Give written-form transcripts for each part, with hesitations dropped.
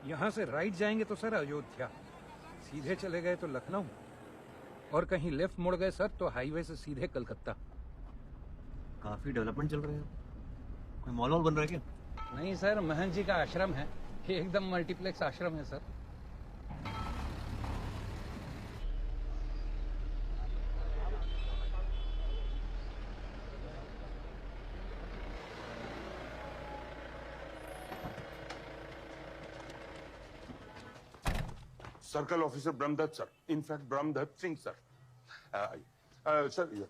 यहाँ से राइट जाएंगे तो सर अयोध्या, सीधे चले गए तो लखनऊ, और कहीं लेफ्ट मुड़ गए सर तो हाईवे से सीधे कलकत्ता। काफी डेवलपमेंट चल रहे हैं। कोई मॉल वॉल बन रहा है क्या? नहीं सर, महंत जी का आश्रम है, ये एकदम मल्टीप्लेक्स आश्रम है sir. Circle officer Brahmadatt sir, in fact Brahmadatt Singh sir. Sir sorry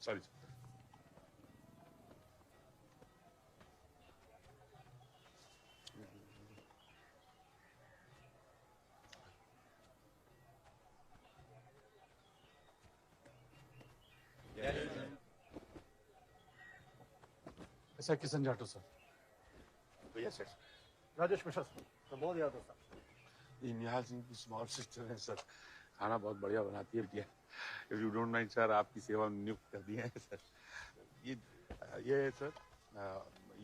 sir. ऐसा किशन जाटो सर। भैया सर, राजेश मिश्रा सर। तो बहुत याद होता। ये निहाल सिंह की स्मॉल सिस्टर है सर, खाना बहुत बढ़िया बनाती है भैया। If you don't mind sir, आपकी सेवा में नियुक्त कर दिया है सर। ये है सर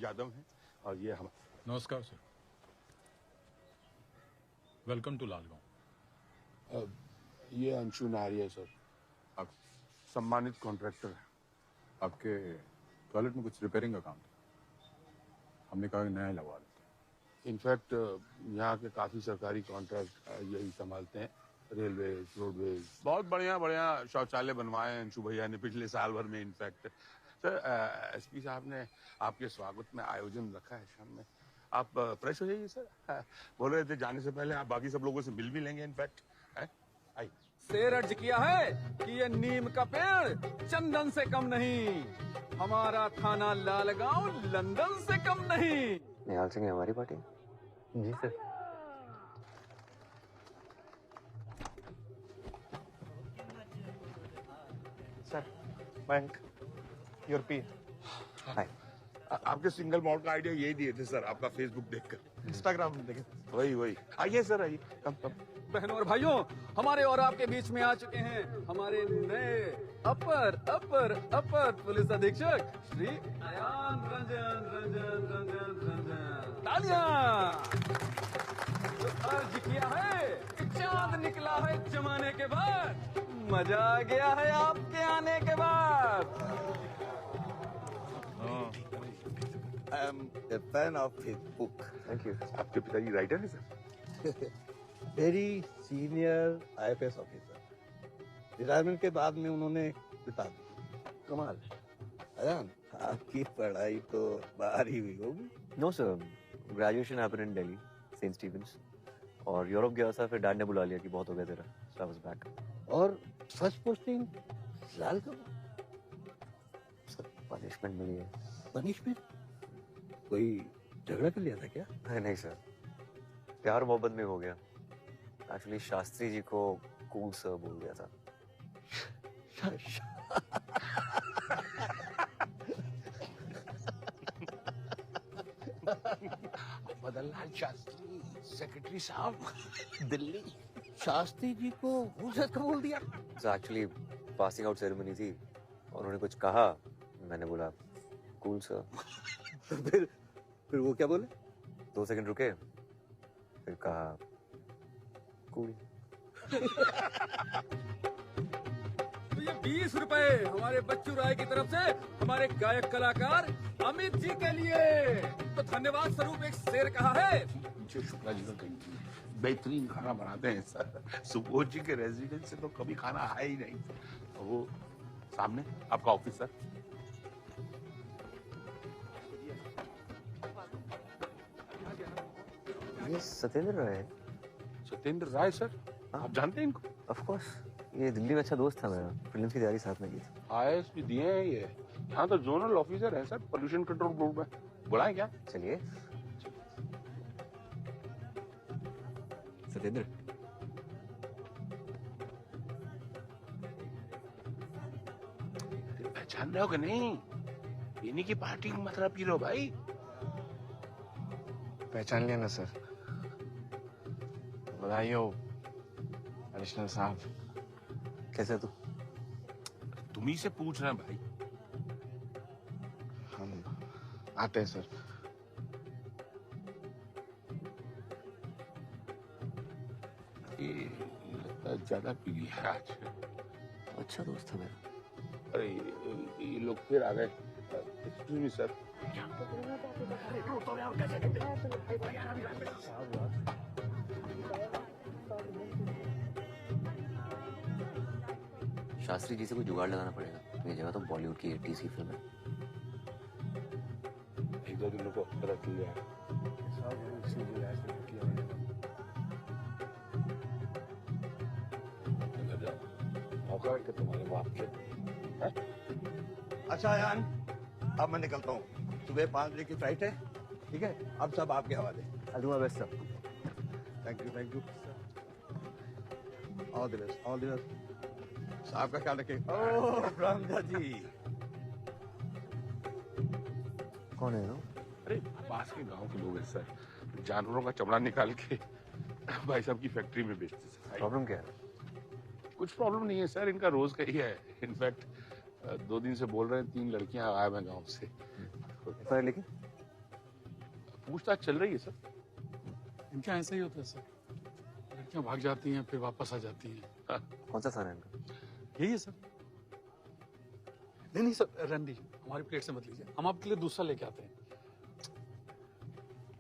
यादव है, और ये हम। नमस्कार सर, वेलकम टू लालगांव। ये अंशु नारी है सर, अब सम्मानित कॉन्ट्रैक्टर है। आपके टॉयलेट में कुछ रिपेयरिंग का काम था, हमने कहा कि नया ही लगवा देते। इनफैक्ट यहाँ के काफी सरकारी कॉन्ट्रैक्ट यही संभालते हैं, रेलवे, रोडवेज। बहुत बढ़िया बढ़िया शौचालय बनवाए हैं अंशु भैया ने पिछले साल भर में। इनफैक्ट सर, एसपी साहब ने आपके स्वागत में आयोजन रखा है शाम में, आप फ्रेश हो जाइए सर। बोल रहे थे जाने से पहले आप बाकी सब लोगों से मिल भी लेंगे। इनफैक्ट आइए। शेर अर्ज किया है कि ये नीम का पेड़ चंदन से कम नहीं, हमारा थाना लालगांव लंदन से कम नहीं। निहाल सिंह हमारी पार्टी? जी सर। सर, बैंक, यूरोपी, हाय। आपके सिंगल मॉड का आइडिया यही दिए थे सर, आपका फेसबुक देखकर। इंस्टाग्राम देखें। वही आइए सर, आइए। कम। बहनों और भाइयों, हमारे और आपके बीच में आ चुके हैं हमारे नए अपर पुलिस अधीक्षक श्री अयान रंजन। तालियां। तो अर्ज किया है कि चांद निकला है जमाने के बाद, मजा आ गया है आपके आने के बाद। I am a fan of his book. Thank you. आपके पिताजी राइटर हैं sir? Very senior IFS officer. Retirement के बाद में उन्होंने बता दी। कमाल। अयान, आपकी पढ़ाई तो बाहर ही हुई होगी। No sir, graduation happened in Delhi, Saint Stephen's, और यूरोप गया था, फिर डैड ने बुला लिया कि बहुत हो गया तेरा, सो आई वाज बैक। और फर्स्ट पोस्टिंग लाल कब? सर पनिशमेंट मिली है। पनिशमेंट? कोई झगड़ा कर लिया था क्या? नहीं सर, प्यार मोहब्बत में हो गया। एक्चुअली शास्त्री जी को कूल सर बोल दिया था। मदनलाल शास्त्री, सेक्रेटरी साहब, दिल्ली। शास्त्री जी को सर का बोल दिया? एक्चुअली पासिंग आउट सेरेमनी थी, और उन्होंने कुछ कहा, मैंने बोला कूल सर। फिर वो क्या बोले? 2 सेकंड रुके, फिर कहा कूल। तो ये 20 रुपए हमारे बच्चू राय की तरफ से हमारे गायक कलाकार अमित जी के लिए। तो धन्यवाद स्वरूप एक शेर कहा है। मुझे शुक्ला जी का कहीं बेहतरीन खाना बनाते हैं सर, सुबोध जी के रेजिडेंस से तो कभी खाना है ही नहीं। तो वो सामने आपका ऑफिस सर। ये सत्येंद्र राय है? सत्येंद्र राय सर, आप जानते हैं इनको? ऑफ कोर्स, ये दिल्ली में अच्छा दोस्त था मेरा, फिल्म की तैयारी साथ में की थी। आईएएस भी दिए हैं ये, यहाँ तो जोनल ऑफिसर है सर पोल्यूशन कंट्रोल बोर्ड में। बुलाएं क्या? चलिए। सत्येंद्र, पहचान रहे हो कि नहीं? इन्हीं की पार्टी की मतलब पी लो भाई। पहचान लिया ना सर। बधाई हो एडिशनल साहब। कैसे तू? तुम ही से पूछ रहे हैं भाई। हम आते हैं सर। कि लगता है ज्यादा पी लिया है आज। अच्छा दोस्त था मेरा। अरे ये लोग फिर आ गए। Excuse me sir. Shastri ji से कोई जुगाड़ लगाना पड़ेगा। ये जगह तो बॉलीवुड की 80s की फिल्म है। एक दो दिन को रख लिया। मौका है कि तुम्हारे बाप के। अच्छा अयान, अब मैं निकलता हूँ। सुबह 5 बजे की फ्लाइट है, ठीक है? अब सब आपके हवाले। I'll do my best, sir. Thank you. All the best, all the best. साहब का ख्याल रखिए। ओह रामजा जी, कौन है वो? अरे पास के गांव के लोग हैं सर, जानवरों का चमड़ा निकाल के भाई साहब की फैक्ट्री में बेचते सर। प्रॉब्लम क्या है? कुछ प्रॉब्लम नहीं है सर, इनका रोज का ही है। इनफैक्ट 2 दिन से बोल रहे हैं 3 लड़कियां गायब हैं गांव से। FIR लेकिन पूछताछ चल रही है सर। इनका ऐसा ही होता है सर, लड़कियां भाग जाती हैं फिर वापस आ जाती हैं। कौन सा थाना है इनका? यही है सर। नहीं सर, रंडी हमारी प्लेट से मत लीजिए, हम आपके लिए दूसरा लेके आते हैं।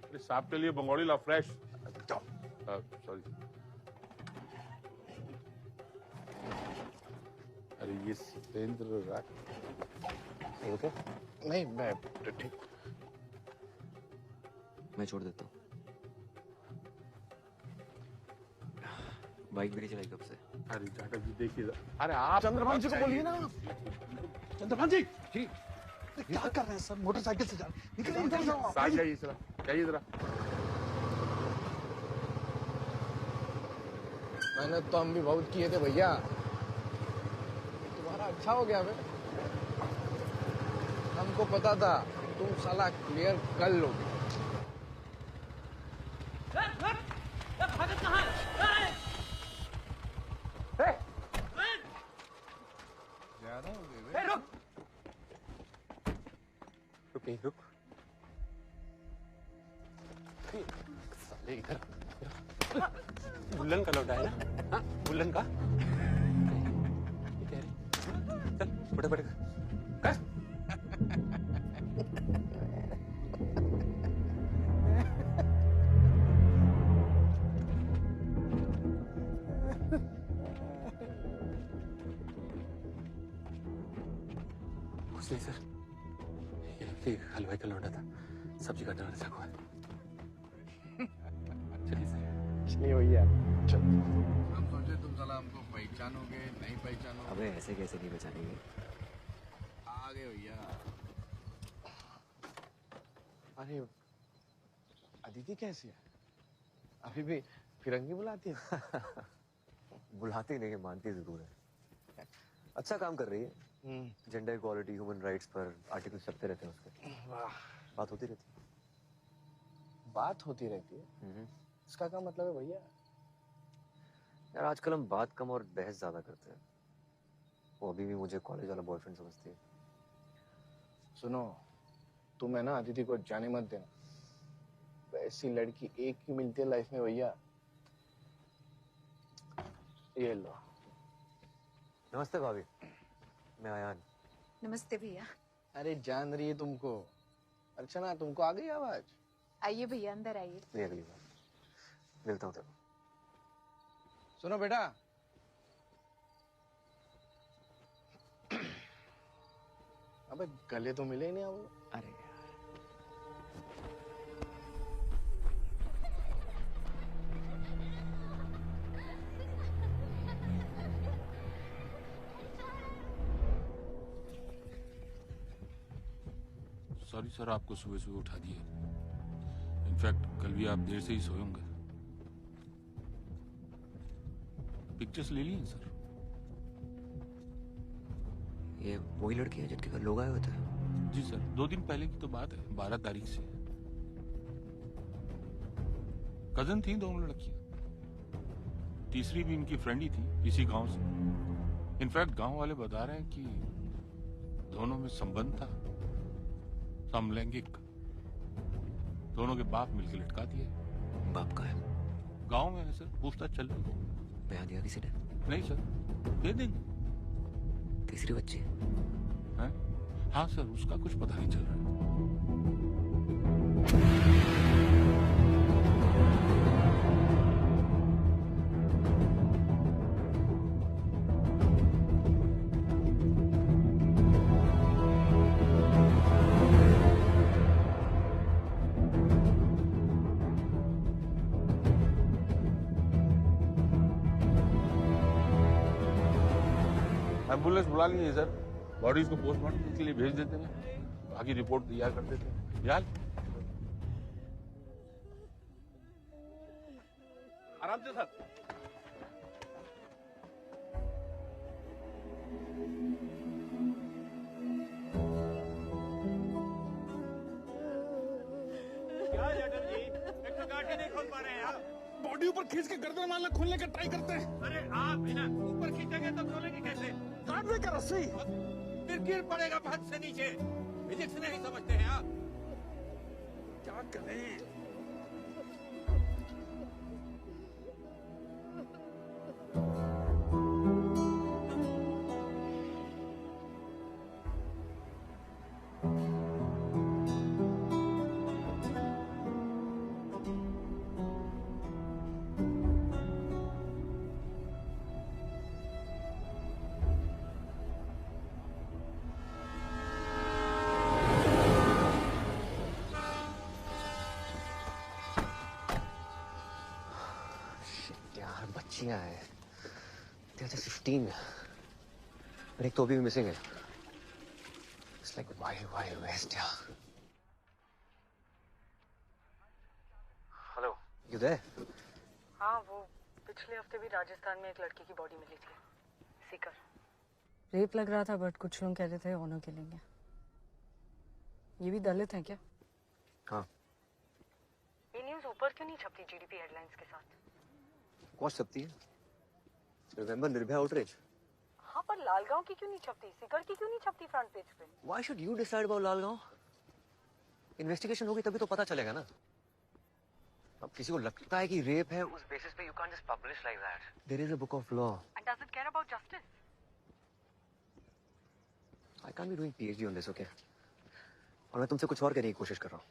अरे साहब के लिए बंगौली ला फ्रेश। सॉरी। अरे ये सत्येंद्र राय। ओके, नहीं मैं ठीक। मैं छोड़ देता हूँ। बाइक भी नहीं चलाई कब से। अरे जाटक जी देखिए। अरे आप चंद्रभान जी को बोलिए ना। चंद्रभान जी क्या कर रहे हैं सर, मोटरसाइकिल से जा निकलिए इधर जाओ। साथ जाइए जरा, जाइए जरा। मेहनत तो हम भी बहुत किए थे भैया, तुम्हारा अच्छा हो गया बे। हमको पता था तुम साला क्लियर कर लोगे। ज्यादा हो गए बे। रुक। साले इधर बुल्लन का लौटा है ना? हाँ, बुल्लन का। ये कह रही। चल, फटाफट। कुछ नहीं सर, ये हलवाई का लौटा था, सब्जी काटने वाला चाकू है। चलिए सर। चलिए भैया चल। हम सोचे तुम साला हमको पहचानोगे, नहीं पहचानोगे। अबे ऐसे कैसे नहीं बचानेंगे? आ गए भैया। अरे अदिति कैसी है? अभी भी फिरंगी बुलाती है? बुलाती नहीं, मानती जरूर है। अच्छा काम कर रही है। जेंडर इक्वालिटी, ह्यूमन राइट्स पर आर्टिकल छपते रहते हैं उसके। वाह, बात होती रहती बात होती रहती है। इसका क्या मतलब है भैया? यार आजकल हम बात कम और बहस ज्यादा करते हैं। वो अभी भी मुझे कॉलेज वाला बॉयफ्रेंड समझती है। सुनो, तुम है ना अदिति को जाने मत देना। वैसी लड़की एक ही मिलती है लाइफ में भैया। ये लो। नमस्ते भाभी, मैं आयान। नमस्ते भैया। अरे जान रही है तुमको। अर्चना, तुमको आ गई आवाज? आइए भैया, अंदर आइए। नहीं, अगली बार मिलता हूँ तेरे को। सुनो बेटा, अबे गले तो मिले ही नहीं हम लोग। अरे यार, सॉरी सर, आपको सुबह सुबह उठा दिए। इनफैक्ट कल भी आप देर से ही सोए होंगे। पिक्चर्स ले लिए सर? ये वही लड़की है जिनके घर लोग आए हुए थे? जी सर, 2 दिन पहले की तो बात है, 12 तारीख से। कजन थी दोनों लड़कियां। तीसरी भी इनकी फ्रेंड ही थी, इसी गांव से। इनफैक्ट गांव वाले बता रहे हैं कि दोनों में संबंध था, समलैंगिक। दोनों के बाप मिलकर लटका दिए। बाप का है? गांव में है सर, पूछताछ चल रही है। बयान दिया किसी ने? नहीं सर, दे देंगे। तीसरी बच्ची है? हाँ सर, उसका कुछ पता नहीं चल रहा है। एम्बुलेंस बुला लीजिए सर, बॉडीज को पोस्टमार्टम के लिए भेज देते हैं, बाकी रिपोर्ट तैयार कर देते हैं। यार आराम से सर। क्या जटन जी, एक तो गाठी नहीं खोल पा रहे हैं आप। बॉडी ऊपर खींच के गर्दन मारना खोलने का ट्राई करते हैं। अरे आप बिना ऊपर खींचेंगे तो खोलेंगे कैसे? काट दे का रस्सी। फिर गिर पड़ेगा भद से नीचे। फिजिक्स नहीं समझते हैं आप। क्या करें? बच्चियां हैं, 15 और एक तो अभी भी मिसिंग है। It's like wild west यार। Hello, you there? हाँ, वो पिछले हफ्ते भी राजस्थान में एक लड़की की बॉडी मिली थी, सीकर। रेप लग रहा था, बट कुछ लोग कह रहे थे ऑनर किलिंग है। ये भी दलित हैं क्या? हाँ। ये न्यूज़ ऊपर क्यों नहीं छपती जीडीपी हेडलाइंस के साथ? कौन छपती है? Remember Nirbhaya outreach? हाँ, पर लालगांव की क्यों नहीं छपती? सीकर की क्यों नहीं छपती फ्रंट पेज पे? Why should you decide about Lalgaon? Investigation होगी तभी तो पता चलेगा ना। अब किसी को लगता है कि रेप है, उस बेसिस पे you can't just publish like that. There is a book of law. And does it care about justice? I can't be doing PhD on this, okay? और मैं तुमसे कुछ और करने की कोशिश कर रहा हूँ।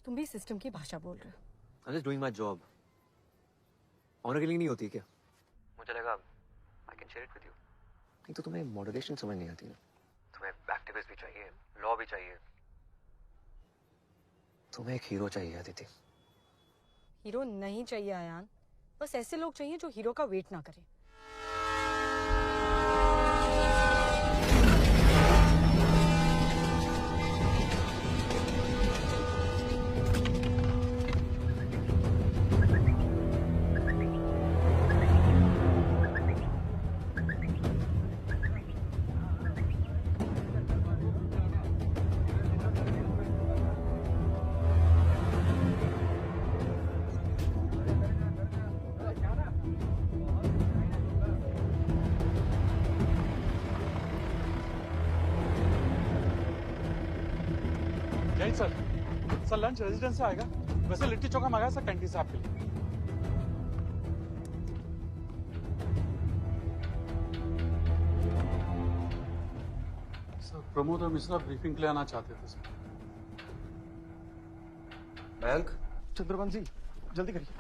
तुम भी सिस्टम की भाषा बोल रहे हो। I'm just doing my job. Honour killing नहीं होती क्या? मुझे लगा I can share it with you. नहीं तो तुम्हें मॉडरेशन समझ नहीं आती ना। तुम्हें एक्टिविस्ट भी चाहिए, लॉ भी चाहिए। तुम्हें एक हीरो चाहिए अदिति। हीरो नहीं चाहिए आयान, बस ऐसे लोग चाहिए जो हीरो का वेट ना करें। सर लंच रेजिडेंस से आएगा। वैसे लिट्टी चोखा मंगाया सर कैंटीन से आपके लिए। सर प्रमोद और मिश्रा ब्रीफिंग के लिए आना चाहते थे सर। मयंक, चंद्रकांत जी जल्दी करिए।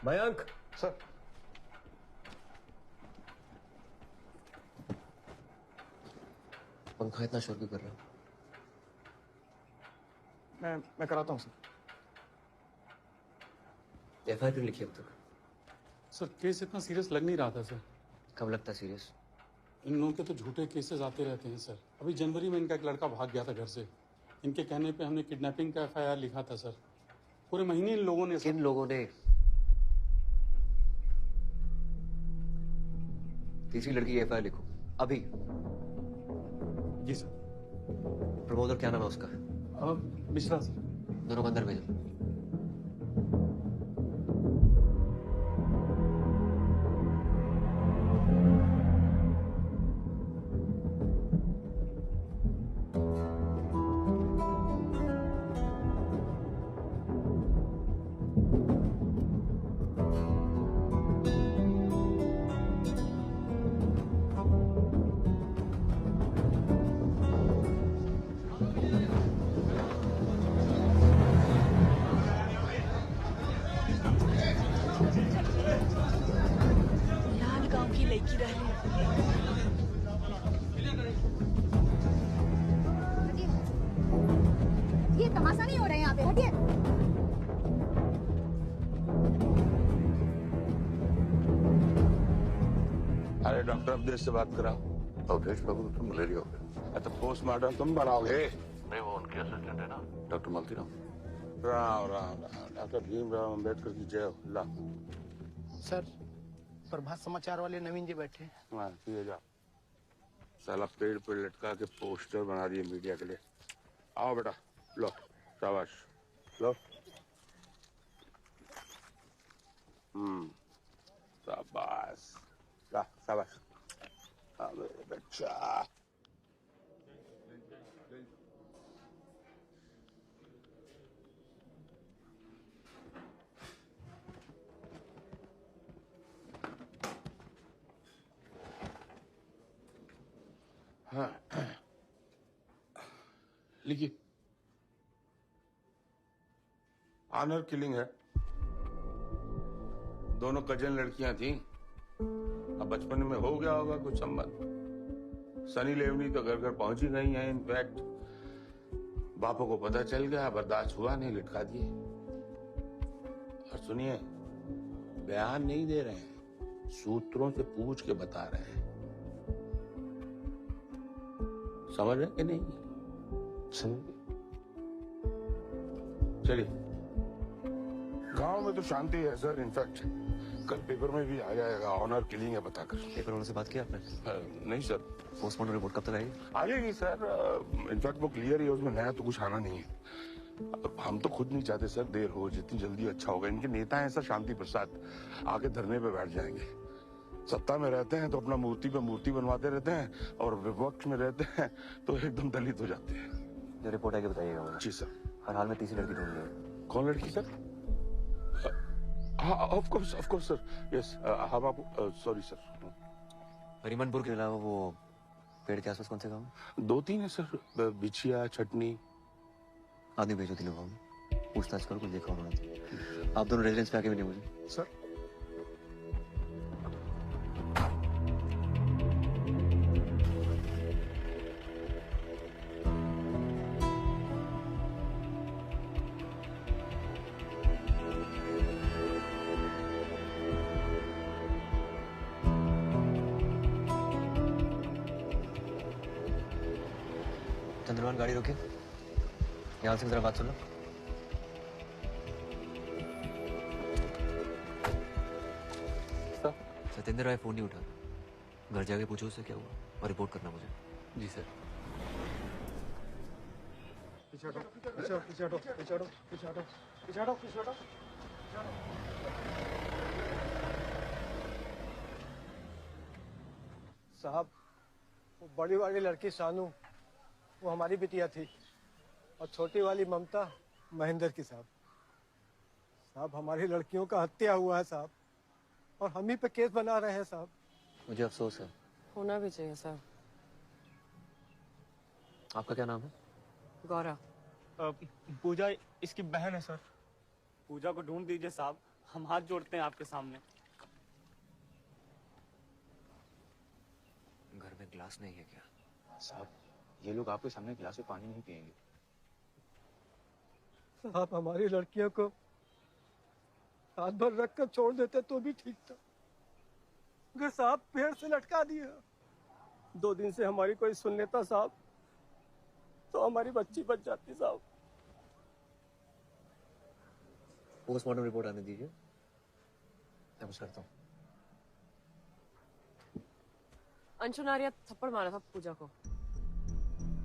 मयंक सर। पंखा इतना शोर क्यों कर रहा है? मैं कराता हूँ सर। एफआईआर क्यों लिखी अब तक? सर केस इतना सीरियस लग नहीं रहा था सर। कब लगता सीरियस? इन लोगों के तो झूठे केसेस आते रहते हैं सर। अभी जनवरी में इनका एक लड़का भाग गया था घर से। इनके कहने पे हमने किडनैपिंग का एफआईआर लिखा था सर। पूरे महीने इन लोगों ने। किन लोगों ने? तीसरी लड़की की एफआईआर लिखो अभी। जी सर। प्रमोद और क्या नाम है उसका? मिश्रा सर। दोनों को अंदर भेजो। नहीं हो रहे हैं यहाँ पे, हटिए। अरे डॉक्टर अवधेश से बात कराओ। अवधेश बाबू को तो मलेरिया हो गया। तो पोस्टमार्टम तुम बनाओगे? नहीं, वो उनके असिस्टेंट है ना, डॉक्टर मालतीराम। राम राम राम। डॉक्टर भीमराव अम्बेडकर की जय हो। ला सर, प्रभात समाचार वाले नवीन जी बैठे हैं। हाँ, ये जा। साला पेड़ पे लटका के पोस्टर बना दिए मीडिया के लिए। आओ बेटा, लो शाबाश, लो। शाबाश, ला शाबाश। हाँ मेरे बच्चा। हाँ, लिखिए। ऑनर किलिंग है। दोनों कजन लड़कियां थीं। अब बचपन में हो गया होगा कुछ संबंध। सनी लेवनी तो घर घर पहुंच ही गई हैं। इनफैक्ट बापों को पता चल गया, बर्दाश्त हुआ नहीं, लटका दिए। और सुनिए, बयान नहीं दे रहे हैं, सूत्रों से पूछ के बता रहे हैं। समझ रहे कि नहीं? चलिए। गांव में तो शांति है सर। इनफैक्ट कल पेपर में भी आ जाएगा, ऑनर किलिंग है बताकर। पेपर वालों से बात किया आपने? नहीं सर। पोस्टमार्टम रिपोर्ट कब तक आएगी? आ जाएगी सर। इनफैक्ट वो क्लियर ही है, उसमें नया तो कुछ आना नहीं है। हम तो खुद नहीं चाहते सर देर हो, जितनी जल्दी अच्छा होगा। इनके नेता हैं सर शांति प्रसाद, आके धरने पे बैठ जाएंगे। सत्ता में रहते हैं तो अपना मूर्ति पे मूर्ति बनवाते रहते हैं, और विपक्ष में रहते हैं तो एकदम दलित हो जाते हैं। जो रिपोर्ट आएगी बताइएगा मुझे। जी सर। हर हाल में तीसरी लड़की ढूंढ रही है। कौन लड़की सर? हाँ ऑफ कोर्स सर। यस, हाँ बाबू, सॉरी सर। हरिमनपुर के अलावा वो पेड़ के आसपास कौन से गाँव हैं? 2-3 है सर। बिछिया, छटनी। आदमी भेजो तीनों गाँव में, पूछताछ करो, कुछ देखा उन्होंने। आप दोनों रेजिडेंस पे आके मिले मुझे। सर। चंद्रमान, गाड़ी रोके, यहाँ से जरा बात सुन लो। सत्येंद्र राय फोन नहीं उठा। घर जाके पूछो उससे क्या हुआ और रिपोर्ट करना मुझे। जी सर। पीछे हटो, पीछे हटो, पीछे हटो, पीछे हटो, पीछे हटो, पीछे हटो, पीछे हटो। साहब, वो बड़ी वाली लड़की सानू, वो हमारी बिटिया थी, और छोटी वाली ममता महेंद्र की। साहब हमारी लड़कियों का हत्या हुआ है साहब, और हम ही पे केस बना रहे हैं साहब। मुझे अफसोस है। होना भी चाहिए सर। आपका क्या नाम है? गौरा। पूजा इसकी बहन है सर। पूजा को ढूंढ दीजिए साहब, हम हाथ जोड़ते हैं आपके सामने। घर में गिलास नहीं है क्या? साहब, ये लोग आपके सामने गिलास में पानी नहीं पिएंगे। साहब हमारी लड़कियों को हाथ भर रख कर छोड़ देते तो भी ठीक था, मगर साहब पेड़ से लटका दिया। 2 दिन से हमारी कोई सुन लेता साहब, तो हमारी बच्ची बच जाती साहब। पोस्टमार्टम रिपोर्ट आने दीजिए, मैं कुछ करता हूँ। अंशु नारिया थप्पड़ मारा था पूजा को,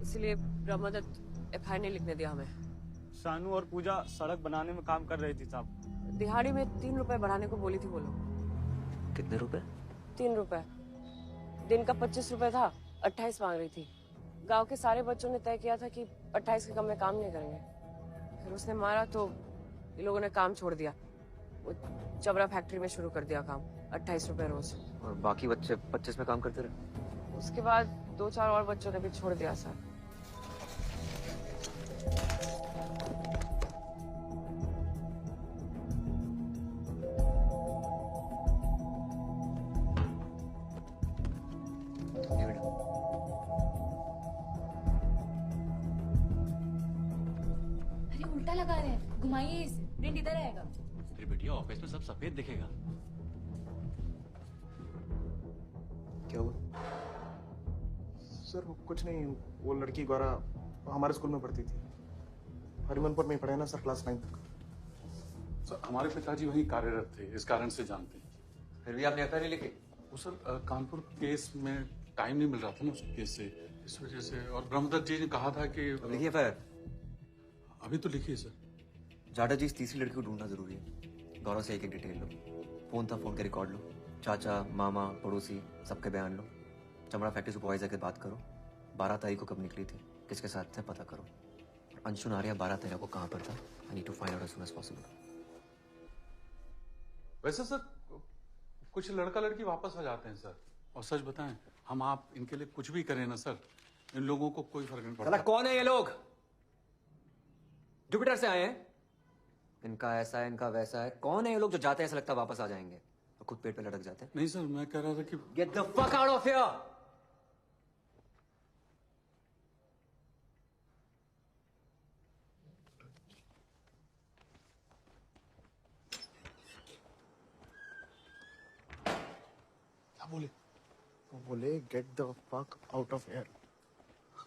इसलिए ब्रह्मदत्त एफआईआर नहीं लिखने दिया हमें। सानू और पूजा सड़क बनाने में काम कर रही थी साहब। दिहाड़ी में 3 रुपए बढ़ाने को बोली थी वो लोग। कितने रुपए? 3 रुपए। दिन का 25 रुपए था, 28 मांग रही थी। गांव के सारे बच्चों ने तय किया था कि 28 के कम में काम नहीं करेंगे। फिर उसने मारा तो ये लोगों ने काम छोड़ दिया। वो चबरा फैक्ट्री में शुरू कर दिया काम, 28 रुपए रोज। और बाकी बच्चे 25 में काम करते रहे? उसके बाद 2-4 और बच्चों ने भी छोड़ दिया सर। उल्टा लगा रहे हैं, घुमाइए इसे, प्रिंट इधर आएगा। फिर बिटिया ऑफिस में सब सफेद दिखेगा। क्या हुआ? सर कुछ नहीं, वो लड़की गौरा हमारे स्कूल में पढ़ती थी, हरिमनपुर में पढ़े ना सर, क्लास 9 तक। सर हमारे पिताजी वहीं कार्यरत थे, इस कारण से जानते हैं। फिर भी आपने एफआईआर लिखी? वो सर कानपुर केस में टाइम नहीं मिल रहा था ना उस केस से, इस वजह से। और ब्रह्मदत्त जी ने कहा था कि लिखी एफआईआर? अभी तो लिखी है सर। जाटा जी, इस तीसरी लड़की को ढूंढना जरूरी है। गौरव से एक एक डिटेल लो, फोन था, फोन के रिकॉर्ड लो, चाचा मामा पड़ोसी सबके बयान लो, चमड़ा फैक्ट्री सुपरवाइजर के बात करो, 12 तारीख को कब निकली थी, किसके साथ थे पता करो, और अंशु नारिया 12 तारीख को कहाँ पर था। I need to find out as soon as possible. वैसे सर कुछ लड़का लड़की वापस आ जाते हैं सर, और सच बताएं हम आप इनके लिए कुछ भी करें ना सर, इन लोगों को कोई फर्क नहीं पड़ता। कौन है ये लोग? जुपिटर से आए हैं? इनका ऐसा है, इनका वैसा है। कौन है ये लोग जो जाते हैं ऐसा लगता है वापस आ जाएंगे और खुद पेट पे लटक जाते हैं? नहीं सर, मैं कह रहा था कि get the fuck out of here. क्या बोले? वो बोले get the fuck out of air.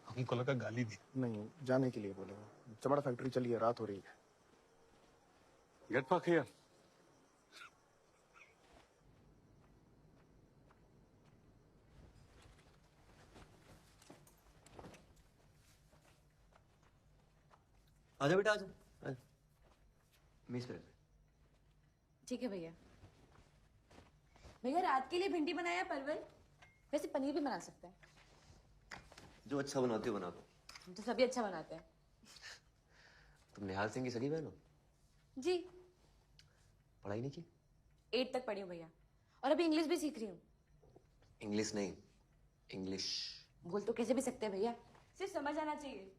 हमको लगा गाली दी। नहीं, जाने के लिए बोले। चमड़ा फैक्ट्री चलिए, रात हो रही है। Get fuck here. आजा बेटा आजा। मिस पे ठीक है भैया। भैया रात के लिए भिंडी बनाया परवल, वैसे पनीर भी बना सकते हैं। जो अच्छा बनाते हो बना दो। हम तो सभी अच्छा बनाते हैं। तुम निहाल सिंह की सगी बहन हो? जी। पढ़ाई नहीं की? 8 तक पढ़ी हूँ भैया, और अभी इंग्लिश भी सीख रही हूँ। इंग्लिश नहीं, इंग्लिश। बोल तो कैसे भी सकते हैं भैया, सिर्फ समझ आना चाहिए।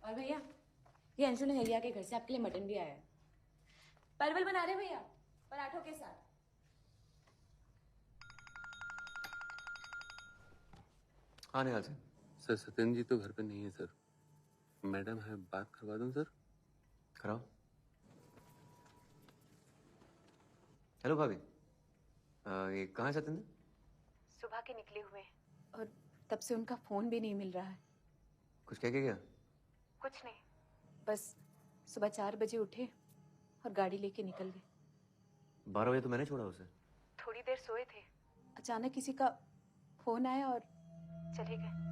और भैया ये अंशु ने हैया के घर से आपके लिए मटन भी आया है। परवल बना रहे भैया, पराठों के साथ। हाँ निहाल सिंह। सर सत्येंद्र जी तो घर पे नहीं है सर। मैडम है, बात करवा दूं सर? कराओ। हेलो भाभी, ये कहाँ है सत्येंद्र? सुबह के निकले हुए हैं और तब से उनका फोन भी नहीं मिल रहा है। कुछ कह के गया? कुछ नहीं, बस सुबह 4 बजे उठे और गाड़ी लेके निकल गए। 12 बजे तो मैंने छोड़ा उसे। थोड़ी देर सोए थे, अचानक किसी का फोन आया और चले गए।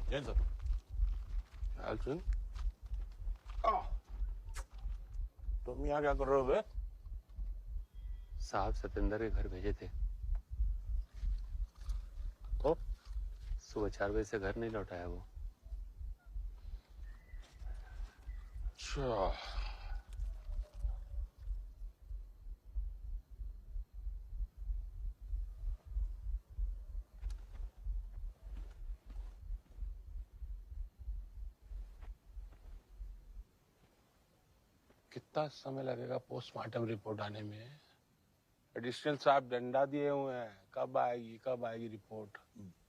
जैन सर। हाल सुन। तुम यहाँ क्या कर रहे हो बे? साहब सत्येंद्र के घर भेजे थे। तो सुबह 4 बजे से घर नहीं लौटाया वो। अच्छा। कितना समय लगेगा पोस्टमार्टम रिपोर्ट आने में? एडिशनल साहब डंडा दिए हुए हैं, कब आएगी रिपोर्ट?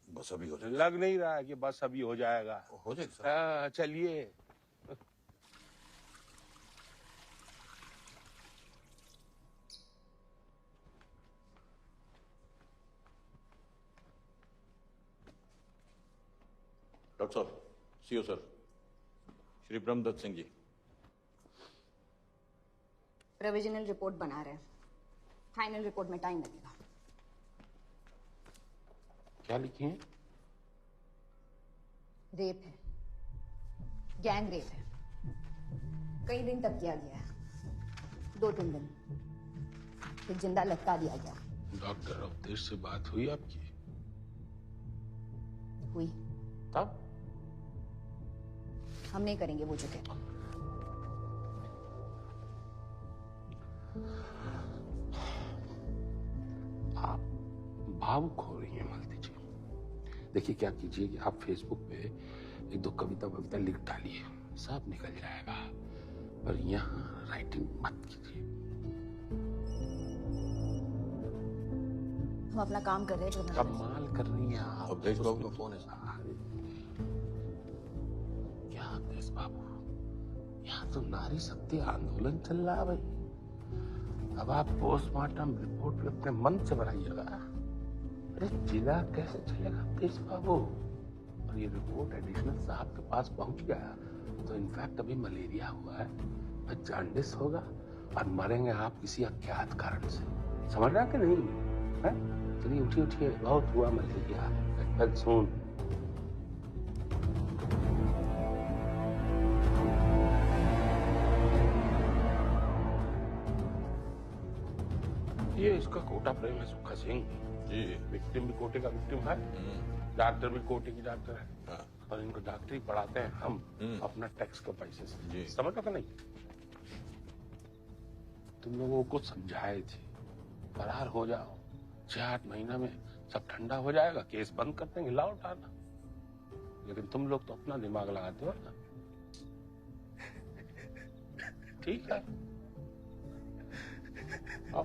बस अभी हो जाएगा। लग नहीं रहा है कि बस अभी हो जाएगा। हो जाएगा सर। चलिए। डॉक्टर साहब, CO sir, Shri Brahmadatta Singh ji. Provisional report बना रहे हैं, फाइनल रिपोर्ट में टाइम लगेगा। क्या लिखी है? रेप है, गैंग रेप है। कई दिन तक किया गया है, 2-3 दिन, फिर जिंदा लटका दिया गया। डॉक्टर अवधेश से बात हुई आपकी? हुई। तब हम नहीं करेंगे वो चुके। आप भावुक हो रही हैं मालती जी। देखिए क्या कीजिए कि आप फेसबुक पे एक दो कविता वविता लिख डालिए, सब निकल जाएगा। पर यहाँ राइटिंग मत कीजिए। हम अपना काम कर रहे हैं। कमाल कर रही हैं आप। अवधेश बाबू का फोन है सर। क्या अवधेश बाबू, यहाँ तो नारी शक्ति आंदोलन चल रहा है भाई। अब आप पोस्टमार्टम रिपोर्ट भी अपने मन से बनाइएगा। अरे जिला कैसे चलेगा अवधेश बाबू? और ये रिपोर्ट एडिशनल साहब के पास पहुंच गया तो इनफैक्ट अभी मलेरिया हुआ है, फिर जॉन्डिस होगा और मरेंगे आप किसी अज्ञात कारण से। समझ रहा कि नहीं है? चलिए उठिए उठिए, बहुत हुआ मलेरिया। कल सुन ये इसका कोटा प्रेम है सुखा सिंह जी। विक्टिम भी कोटे का विक्टिम है, डॉक्टर भी कोटे की डॉक्टर है। और इनको डॉक्टरी पढ़ाते हैं हम अपना टैक्स के पैसे से। समझ रहा नहीं? तुम लोगों को समझाए थे फरार हो जाओ, 6-8 महीना में सब ठंडा हो जाएगा, केस बंद कर देंगे, लाओ उठाना। लेकिन तुम लोग तो अपना दिमाग लगाते हो ना। ठीक है आओ।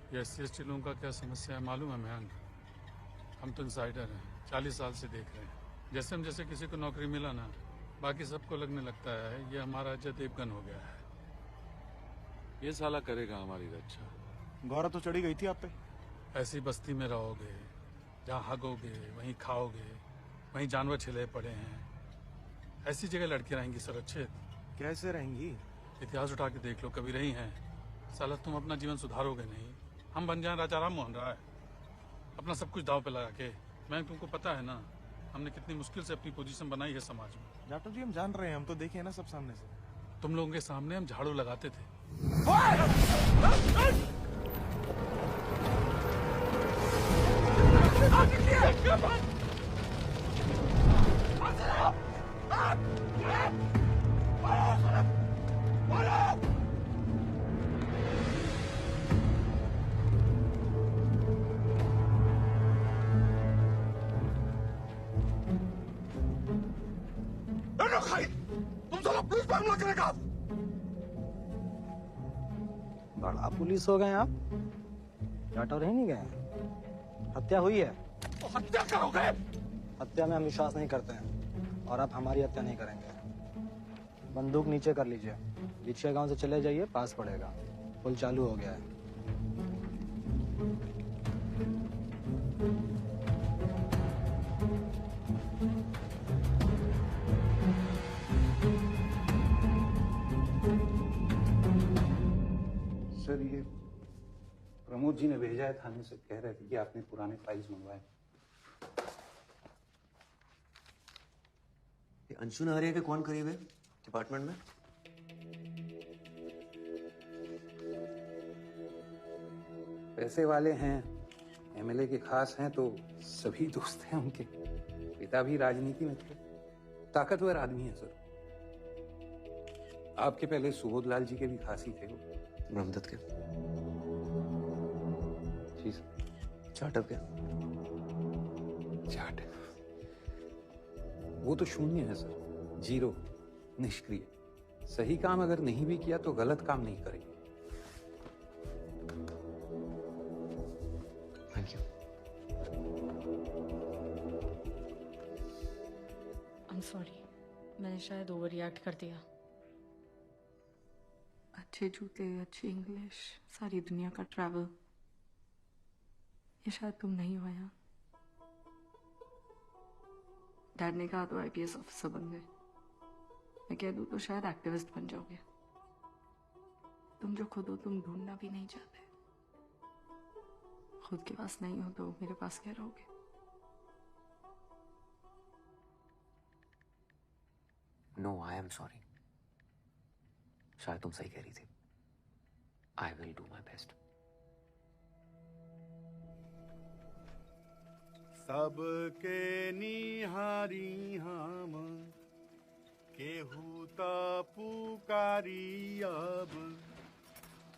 ये SC लोगों का क्या समस्या है मालूम है मयंक? हम तो इंसाइडर हैं, 40 साल से देख रहे हैं। जैसे किसी को नौकरी मिला ना, बाकी सबको लगने लगता है ये हमारा अजय देवगन हो गया है। ये साला करेगा हमारी रक्षा। गौरव तो चढ़ी गई थी आप पे। ऐसी बस्ती में रहोगे, जहाँ हगोगे वहीं खाओगे, वहीं जानवर छिले पड़े हैं। ऐसी जगह लड़कियां रहेंगी सुरक्षित? कैसे रहेंगी? इतिहास उठा के देख लो, कभी रही हैं? साला तुम अपना जीवन सुधारोगे नहीं, हम बन जाएं राजा राम मोहन राय, अपना सब कुछ दांव पे लगा के। मैं तुमको पता है ना, हमने कितनी मुश्किल से अपनी पोजीशन बनाई है समाज में। डॉक्टर जी हम जान रहे हैं, हम तो देखे हैं ना सब सामने से। तुम लोगों के सामने हम झाड़ू लगाते थे। तुम साला पुलिस पर हमला करेगा। बड़ा पुलिस हो गए आप, डाटा रह नहीं गए। हत्या हुई है। तो हत्या करोगे? हत्या में हम विश्वास नहीं करते हैं और आप हमारी हत्या नहीं करेंगे। बंदूक नीचे कर लीजिए, रिक्शा गांव से चले जाइए, पास पड़ेगा। पुल चालू हो गया है। सर ये प्रमोद जी ने भेजा है थाने से, कह रहे थे कि आपने पुराने फाइल्स मंगवाए। अंशु नारिया के कौन करीब है डिपार्टमेंट में? पैसे वाले हैं, MLA के खास हैं तो सभी दोस्त हैं उनके। पिता भी राजनीति में थे, ताकतवर आदमी है सर। आपके पहले सुबोध लाल जी के भी खास ही थे वो। ब्रह्मदत्त के? जी सर। चाटव के? चाट वो तो शून्य है सर, 0, निष्क्रिय। सही काम अगर नहीं भी किया तो गलत काम नहीं करेंगे। Thank you. I'm sorry, मैंने शायद ओवर रिएक्ट कर दिया। अच्छे जूते, अच्छी इंग्लिश, सारी दुनिया का ट्रैवल, ये शायद तुम नहीं हो यहाँ। डैड ने कहा तो IPS ऑफिसर बन गए, मैं कह दूँ तो शायद एक्टिविस्ट बन जाओगे। तुम जो खुद हो तुम ढूंढना भी नहीं चाहते। खुद के पास नहीं हो तो मेरे पास क्या रहोगे? No, I am sorry. शायद तुम सही कह रही थी। I will do my best. सबके निहारी हम केहू त पुकारी अब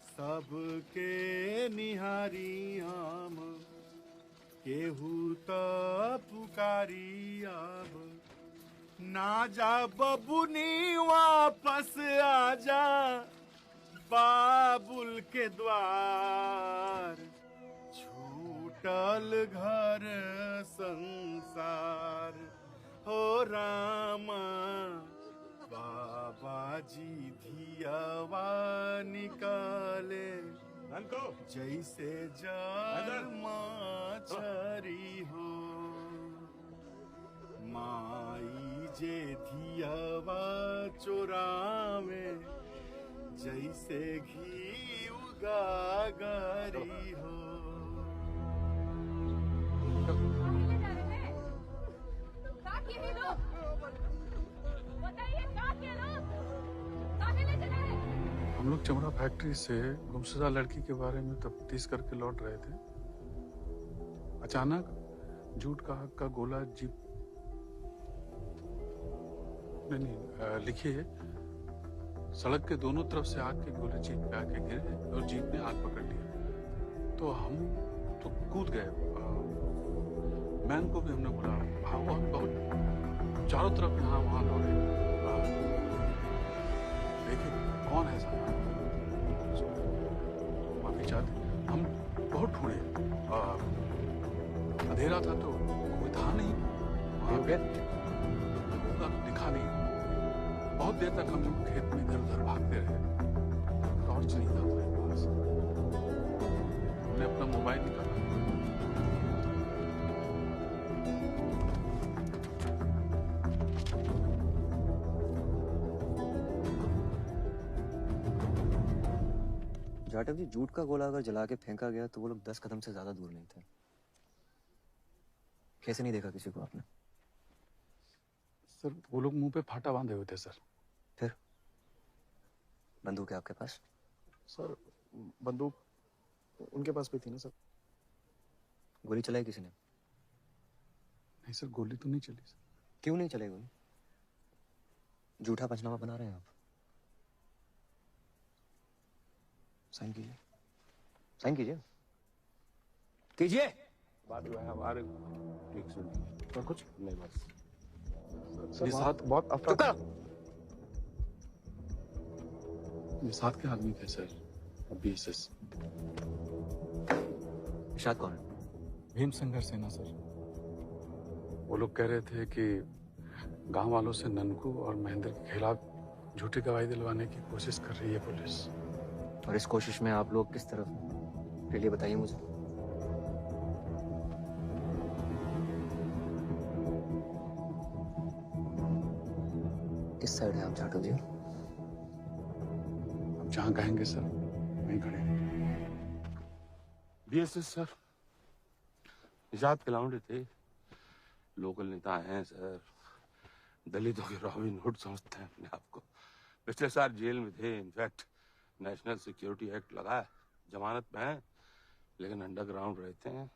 सबके निहारी हम केहू त पुकारी अब ना जा बबुनी वापस आजा बाबुल के द्वार छूटल घर संसार हो रामा बाबा जी धियावा निकाले जैसे जल मछरी हो माई जे धियावा चोरावे जैसे घी उगागरी हो। हम लोग चमड़ा फैक्ट्री से गुमशुदा लड़की के बारे में तफ्तीश करके लौट रहे थे। अचानक जूट का हक का गोला जीप नहीं लिखिए सड़क के दोनों तरफ से आग के गोले जीप पे आके गिरे और जीप ने आग पकड़ लिया। तो हम तो कूद गए। मैन को भी हमने बोला भागो, हम बहुत चारों तरफ यहाँ वहाँ दौड़े देखिए कौन है सामने। माफी चाहते हम बहुत ढूंढे, अंधेरा था तो कोई था नहीं वहाँ पे, दिखा नहीं। बहुत देर तक हम खेत में इधर उधर भागते रहे, टॉर्च नहीं था हमारे पास। हमने अपना मोबाइल निकाला, जाटव जी, जूट का गोला अगर जला के फेंका गया तो वो लोग 10 कदम से ज्यादा दूर नहीं थे। कैसे नहीं देखा किसी को आपने? सर वो लोग मुंह पे फाटा बांधे हुए थे सर। फिर बंदूक है आपके पास? सर बंदूक उनके पास भी थी ना सर। गोली चलाई किसी ने? नहीं सर, गोली तो नहीं चली सर। क्यों नहीं चलाई गोली? झूठा पंचनामा बना रहे हैं आप। साइन कीजिए, साइन कीजिए, कीजिए। बात हुआ है हमारे ठीक सुनिए और कुछ नहीं बस ये साथ बहुत अफरा ये साथ के आदमी थे सर। BSS इरशाद कौन है? भीम संघर्ष सेना सर। वो लोग कह रहे थे कि गांव वालों से ननकू और महेंद्र के खिलाफ झूठी गवाही दिलवाने की कोशिश कर रही है पुलिस। और इस कोशिश में आप लोग किस तरफ के लिए बताइए मुझे। किस साइड है आप जाटव जी? अब जहां कहेंगे सर वहीं खड़े। BSS सर निजात के लौंडे थे, लोकल नेता हैं सर, दलितों के रॉबिन हुड समझते हैं अपने आप को। पिछले साल जेल में थे, इनफैक्ट नेशनल सिक्योरिटी एक्ट लगा है, जमानत में है, लेकिन अंडरग्राउंड रहते हैं।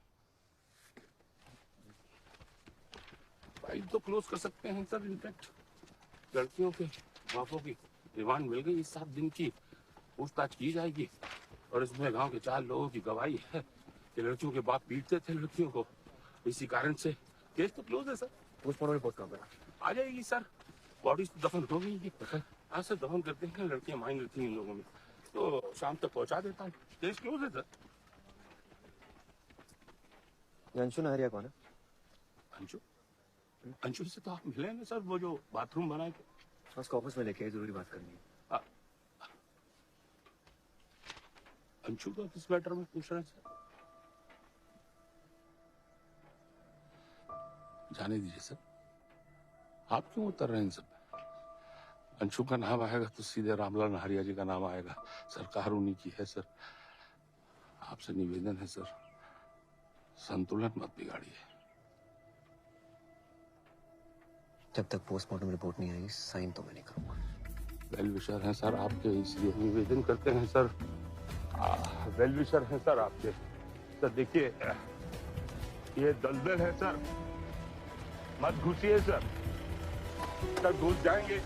फाइल तो क्लोज कर सकते हैं सर। इनफैक्ट लड़कियों के बापों की रिमांड मिल गई 7 दिन की, पूछताछ की जाएगी। और इसमें गांव के 4 लोगों की गवाही है कि लड़कियों के बाप पीटते थे लड़कियों को, इसी कारण से केस तो क्लोज है सर। पोस्टमार्टम रिपोर्ट कब है? आ जाएगी सर, बॉडी तो दफन हो गई है। आज से दफन करते हैं, लड़कियां माइंड थी इन लोगों में, तो शाम तक पहुंचा देता हूँ। केस क्लोज है सर। अंशु नहरिया कौन है? अंशु? अंशु से तो आप मिले ना सर, वो जो बाथरूम बनाए थे। उसको ऑफिस में लेके जरूरी बात करनी है। अंशु का किस मैटर में पूछ रहे हैं सर? जाने दीजिए सर, आप क्यों उतर रहे हैं इन सब? अंशु का नाम आएगा तो सीधे रामलाल नहरिया जी का नाम आएगा। सरकार उन्हीं की है सर। आपसे निवेदन है सर, संतुलन मत बिगाड़िए। जब तक पोस्टमार्टम रिपोर्ट नहीं आई साइन तो मैं नहीं करूंगा। वेल विशर हैं सर आपके, इसलिए निवेदन करते हैं सर। वेल विशर हैं सर आपके। सर देखिए, ये दलदल है सर, मत घुसिए सर। सर घुस जाएंगे,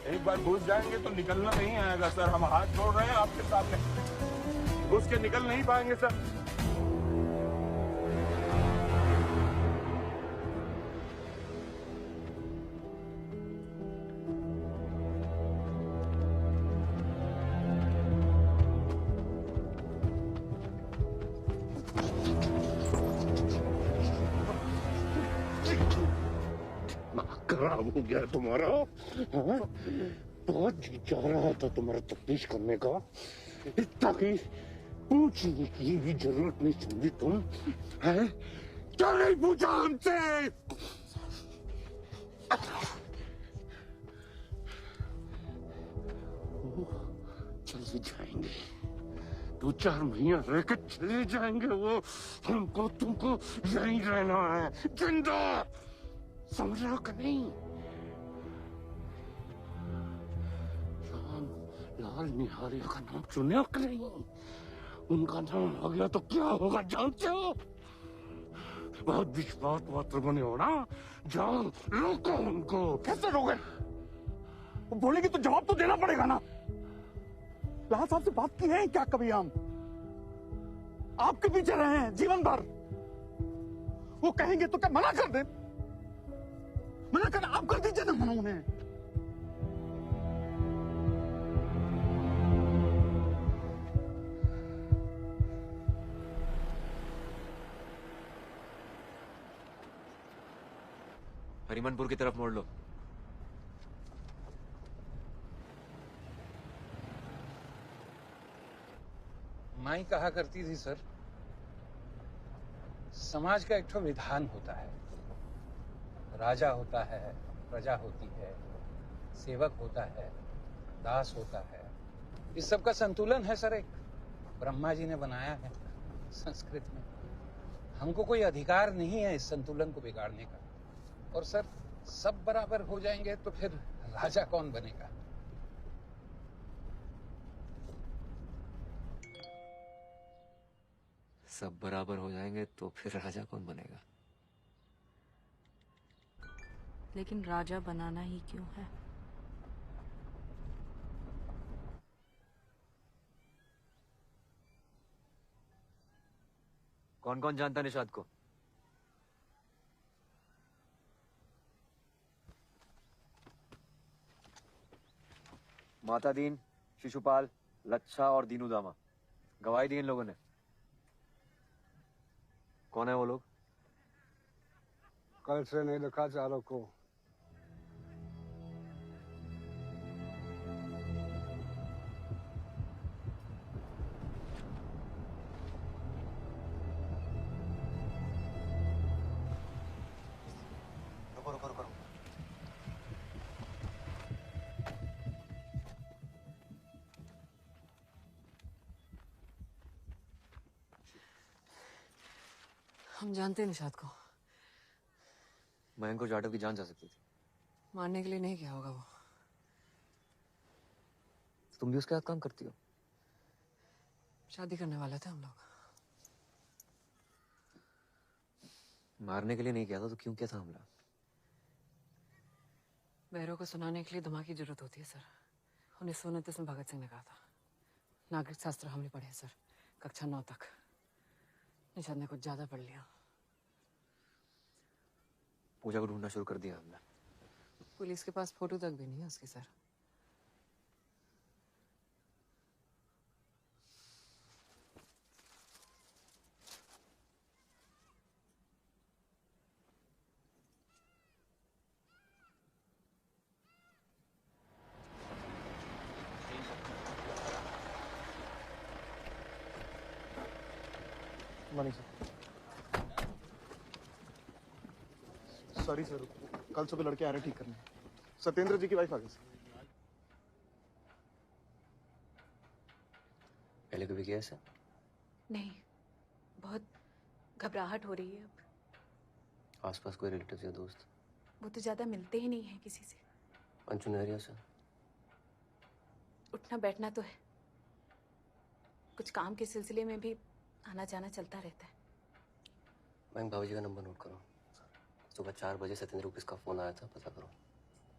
एक बार घुस जाएंगे तो निकलना नहीं आएगा सर। हम हाथ जोड़ रहे हैं आपके सामने, घुस के निकल नहीं पाएंगे सर। खराब हो गया तुम्हारा, हाँ? बहुत जी चाह रहा था तुम्हारा तफ्तीश करने का, ताकि पूछने की भी जरूरत नहीं समझी तुम, है? क्या नहीं पूछा हमसे? चले जाएंगे, 2-4 महीने रह के चले जाएंगे वो। हमको तुमको यहीं रहना है, जिंदा, समझ रहा कि नहीं? लाल निहारिया का नाम सुने कि नहीं? उनका नाम आ गया तो क्या होगा जानते हो? बहुत विश्वास पात्र बने हो ना, जाओ रोको उनको। कैसे रोके? वो बोलेगी तो जवाब तो देना पड़ेगा ना। लाल साहब से बात की है क्या कभी? हम आपके पीछे रहे हैं जीवन भर, वो कहेंगे तो क्या मना कर दे? मना कर, आप कर दीजिए ना मना उन्हें। हरिमनपुर की तरफ मोड़ लो। माई कहा करती थी सर, समाज का एक ठो विधान होता है, राजा होता है, प्रजा होती है, सेवक होता है, दास होता है। इस सब का संतुलन है सर, एक ब्रह्मा जी ने बनाया है संस्कृत में। हमको कोई अधिकार नहीं है इस संतुलन को बिगाड़ने का। और सर सब बराबर हो जाएंगे तो फिर राजा कौन बनेगा? सब बराबर हो जाएंगे तो फिर राजा कौन बनेगा? लेकिन राजा बनाना ही क्यों है? कौन कौन जानता निषाद को? माता दीन, शिशुपाल, लच्छा और दीनू दामा, गवाही दी इन लोगों ने। कौन है वो लोग? कल से नहीं लिखा चारों को। रुको रुको रुको। हम जानते हैं निषाद को। मयंक को जाटव की जान जा सकती थी। मारने के लिए नहीं किया होगा वो। तुम भी उसके साथ काम करती हो? शादी करने वाले थे हम लोग। मारने के लिए नहीं किया था तो क्यों किया था हमला? बैरों को सुनाने के लिए दिमाग की जरूरत होती है सर। 1929 में भगत सिंह ने कहा था। नागरिक शास्त्र हमने पढ़े सर, कक्षा 9 तक। निषाद ने कुछ ज्यादा पढ़ लिया। पूजा को ढूंढना शुरू कर दिया हमने। पुलिस के पास फोटो तक भी नहीं है उसकी सर। मनीष सॉरी सर, कल सुबह लड़के आ रहे ठीक करने। सत्येंद्र जी की वाइफ आ गई सर। पहले कभी किया ऐसा? नहीं, बहुत घबराहट हो रही है अब। आसपास कोई रिलेटिव या दोस्त? वो तो ज्यादा मिलते ही नहीं है किसी से। अंशु नहरिया से? उठना बैठना तो है, कुछ काम के सिलसिले में भी आना जाना चलता रहता है। मैं बाबू जी का नंबर नोट करो। सुबह 4 बजे सत्येंद्र को किसका फोन आया था पता करो।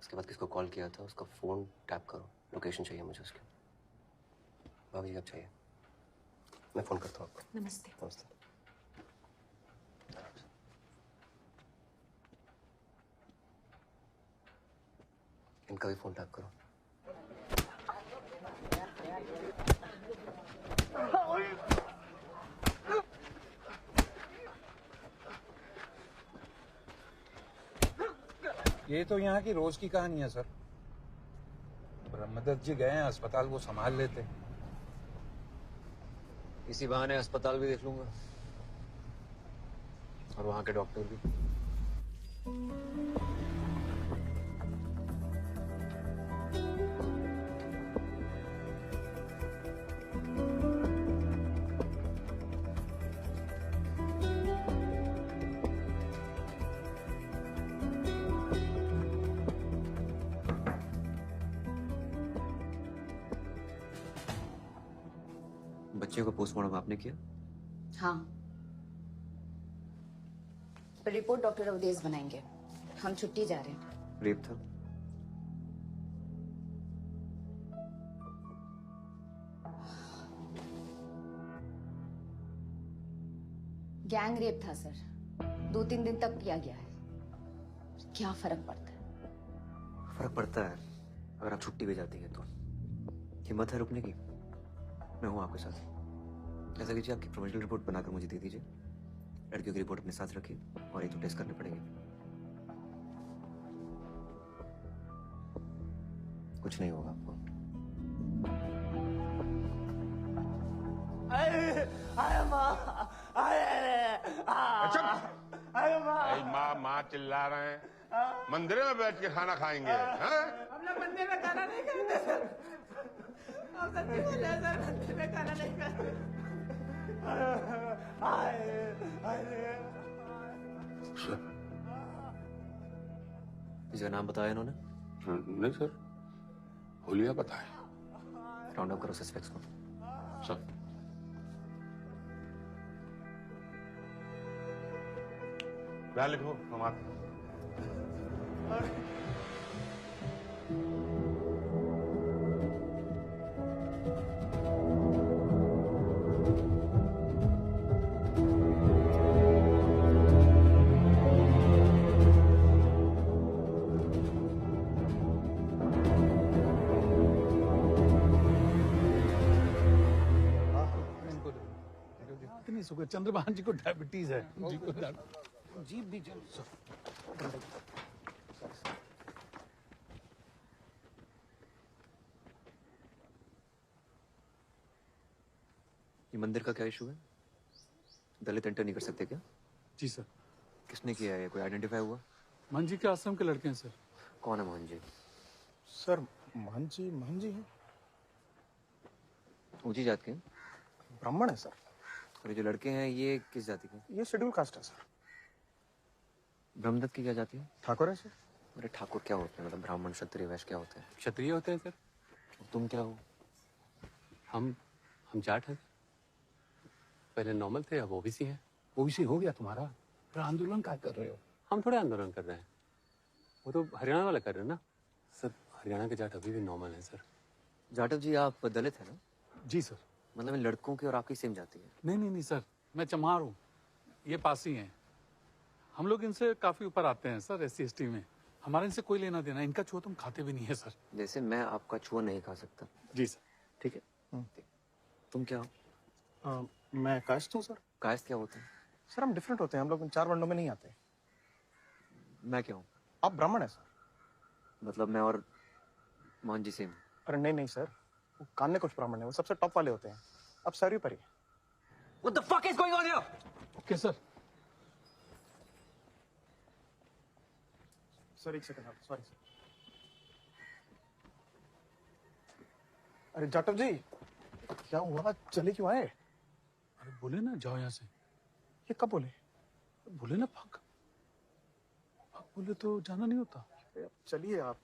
उसके बाद किसको कॉल किया था उसका फोन टैप करो। लोकेशन चाहिए मुझे उसकी। बाबू जी कब चाहिए? मैं फोन करता हूँ आपको। नमस्ते। नमस्ते। इनका भी फोन टैप करो। ये तो यहाँ की रोज की कहानी है सर। ब्रह्मदत्त जी गए हैं अस्पताल, वो संभाल लेते। इसी बहाने अस्पताल भी देख लूंगा और वहां के डॉक्टर भी। बच्चे को पोस्टमार्टम आपने किया? हाँ, पर रिपोर्ट डॉक्टर अवधेश बनाएंगे। हम छुट्टी जा रहे हैं। रेप था? गैंग रेप था सर। 2-3 दिन तक किया गया है। क्या फर्क पड़ता है? फर्क पड़ता है अगर आप छुट्टी भी जाती है तो। हिम्मत है रुकने की? मैं हूं आपके साथ। ऐसा कीजिए, आपकी प्रोविजनल रिपोर्ट बनाकर मुझे दे दीजिए। लड़कियों की रिपोर्ट अपने साथ रखिए और 1-2 टेस्ट करने पड़ेंगे। कुछ नहीं होगा आपको। माँ चिल्ला रहे हैं। मंदिर में बैठ के खाना खाएंगे? हम लोग मंदिर में खाना नहीं खाते सर। हम सच्ची बोल रहे हैं सर, मंदिर में खाना नहीं खाते। इसका नाम बताया इन्होंने? नहीं सर, होलिया पता है। राउंड अप करो सस्पेक्ट्स को। सर क्या लिखो हम आते हैं। चंद्रभान जी को डायबिटीज है। जी को जीप दीजिए। ये मंदिर का क्या इशू है? दलित एंटर नहीं कर सकते क्या? जी सर। किसने किया है? कोई आइडेंटिफाई हुआ? मोहन जी के आश्रम के लड़के हैं सर। कौन है मोहन जी? सर मोहन जी हैं। ऊंची जात के हैं? ब्राह्मण है सर। और ये जो लड़के हैं ये किस जाति के? ये शेड्यूल कास्ट है सर। ब्रह्मदत्त की क्या जाति है? ठाकुर है सर। अरे ठाकुर क्या होते हैं? मतलब ब्राह्मण क्षत्रिय वैश्य क्या होते हैं? क्षत्रिय होते हैं सर। तुम क्या हो? हम जाट हैं। पहले नॉर्मल थे, अब ओबीसी हैं। ओबीसी हो गया तुम्हारा? फिर आंदोलन क्या कर रहे हो? हम थोड़ा आंदोलन कर रहे हैं, वो तो हरियाणा वाला कर रहे हैं ना सर। हरियाणा के जाट अभी भी नॉर्मल है सर। जाटव जी आप दलित है ना? जी सर। मतलब इन लड़कों की और आपकी सेम जाति है? नहीं सर, मैं चमार हूँ, ये पासी हैं। हम लोग इनसे काफी ऊपर आते हैं सर SC ST में। हमारे इनसे कोई लेना देना, इनका छुआ तुम खाते भी नहीं है सर। जैसे मैं आपका छुआ नहीं खा सकता। जी सर। ठीक है। तुम क्या हो? मैं कास्ट हूँ सर। कास्ट क्या होते हैं? सर हम डिफरेंट होते हैं, हम लोग इन 4 वर्णों में नहीं आते। मैं क्या हूँ? आप ब्राह्मण है सर। मतलब मैं और मोहन जी सेम? अरे नहीं सर, वो कान्य कुछ ब्राह्मण है, वो सबसे टॉप वाले होते हैं। अब सर पर ही। What the fuck is going on here? Okay sir. Sir 1 second, sorry sir. अरे जाटव जी क्या हुआ, चले क्यों आए? अरे बोले ना जाओ यहाँ से। ये कब बोले? बोले ना भाग बोले तो जाना नहीं होता। चलिए आप।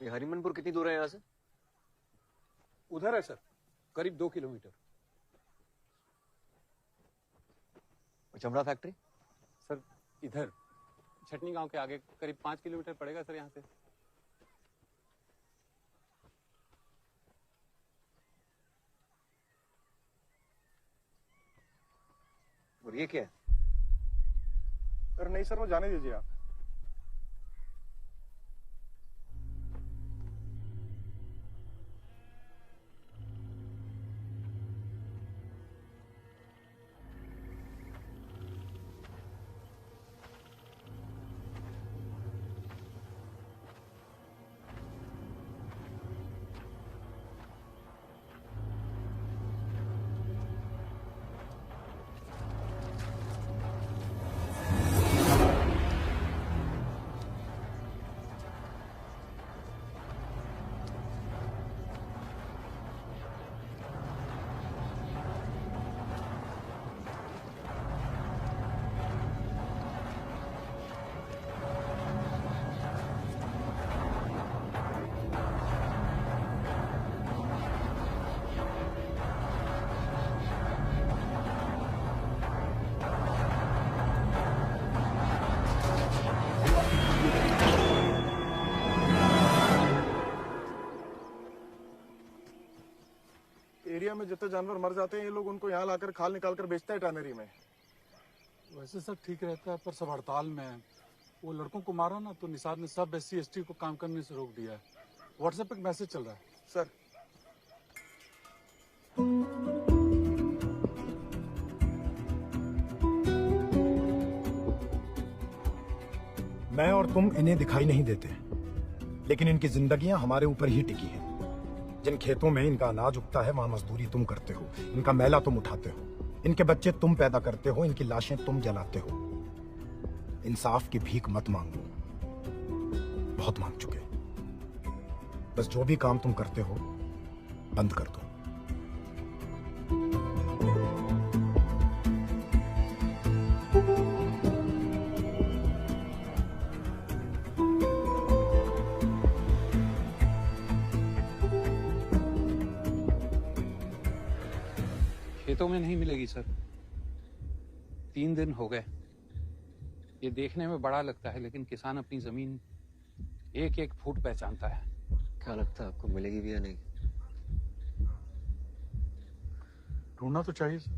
ये हरिमनपुर कितनी दूर है यहाँ से? उधर है सर, करीब 2 किलोमीटर। चमड़ा फैक्ट्री? सर इधर छटनी गांव के आगे करीब 5 किलोमीटर पड़ेगा सर यहाँ से। और ये क्या है? सर नहीं सर, वो जाने दीजिए आप। एरिया में जितने जानवर मर जाते हैं ये लोग उनको यहाँ लाकर खाल निकाल कर बेचते हैं टैनरी में। वैसे सब ठीक रहता है, पर सब हड़ताल में है। वो लड़कों को मारा ना तो निसार ने सब SC/ST को काम करने से रोक दिया है। व्हाट्सएप पे मैसेज चल रहा है। सर मैं और तुम इन्हें दिखाई नहीं देते, लेकिन इनकी जिंदगियां हमारे ऊपर ही टिकी हैं। जिन खेतों में इनका अनाज उगता है वहां मजदूरी तुम करते हो, इनका मैला तुम उठाते हो, इनके बच्चे तुम पैदा करते हो, इनकी लाशें तुम जलाते हो। इंसाफ की भीख मत मांगो, बहुत मांग चुके। बस जो भी काम तुम करते हो बंद कर दो। खेतों में नहीं मिलेगी सर। 3 दिन हो गए। ये देखने में बड़ा लगता है, लेकिन किसान अपनी जमीन एक एक फुट पहचानता है। क्या लगता है आपको मिलेगी भी या नहीं? ढूंढना तो चाहिए सर।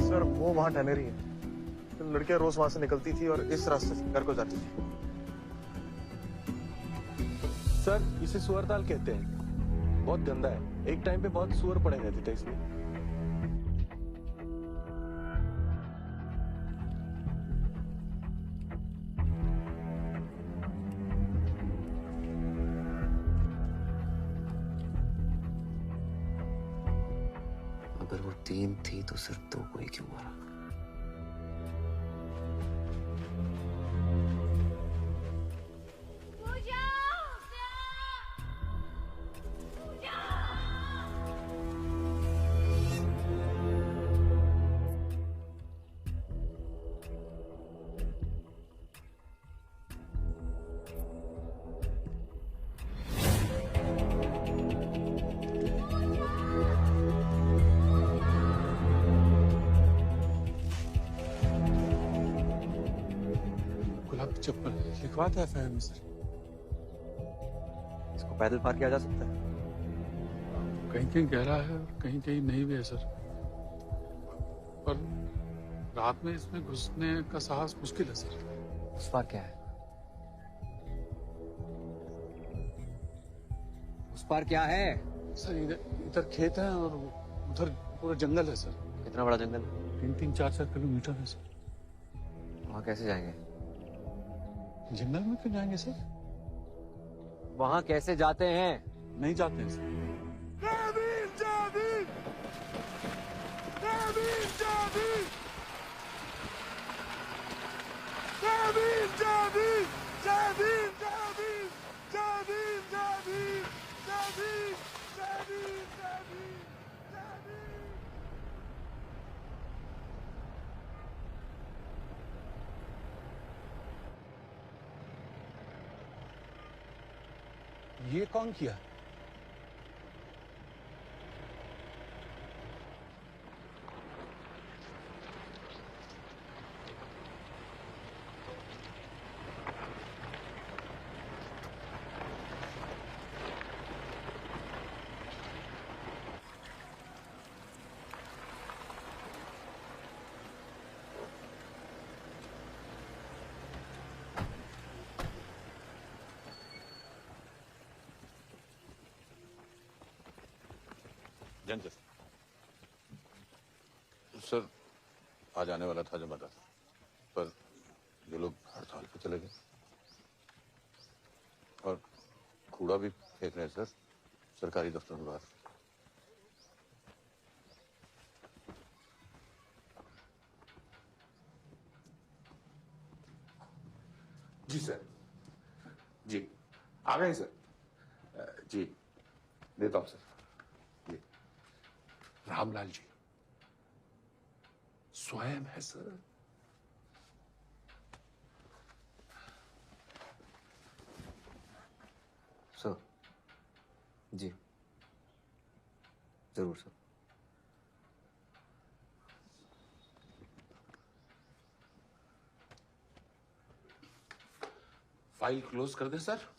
सर वो वहाँ टैनरी है। तो लड़कियां रोज वहां से निकलती थी और इस रास्ते से घर को जाती थी। सर इसे सुअर ताल कहते हैं, बहुत गंदा है। एक टाइम पे बहुत सुअर पड़े रहते थे इसमें। अगर वो 3 थी तो सिर्फ 2 को ही क्यों मारा? चप्पल लिखवाता है FIR में सर। इसको पैदल पार किया जा सकता है? कहीं कहीं गहरा है और कहीं कहीं नहीं भी है सर, पर रात में इसमें घुसने का साहस मुश्किल है सर। उस पार क्या है? उस पार क्या है? सर इधर खेत है और उधर पूरा जंगल है सर। कितना बड़ा जंगल? 3-3, 4-4 किलोमीटर है सर। वहाँ कैसे जाएंगे? जंगल में क्यों जाएंगे सर? वहाँ कैसे जाते हैं? नहीं जाते हैं सर। ये कौन किया? जंजर सर, आज आने वाला था जमादार, पर ये लोग हड़ताल पे चले गए और कूड़ा भी फेंक रहे हैं सर सरकारी दफ्तर के बाहर। जी सर, जी आ गए सर। जी देता हूं सर। जी रामलाल जी स्वयं है सर। सर जी जरूर सर। फाइल क्लोज कर दे सर।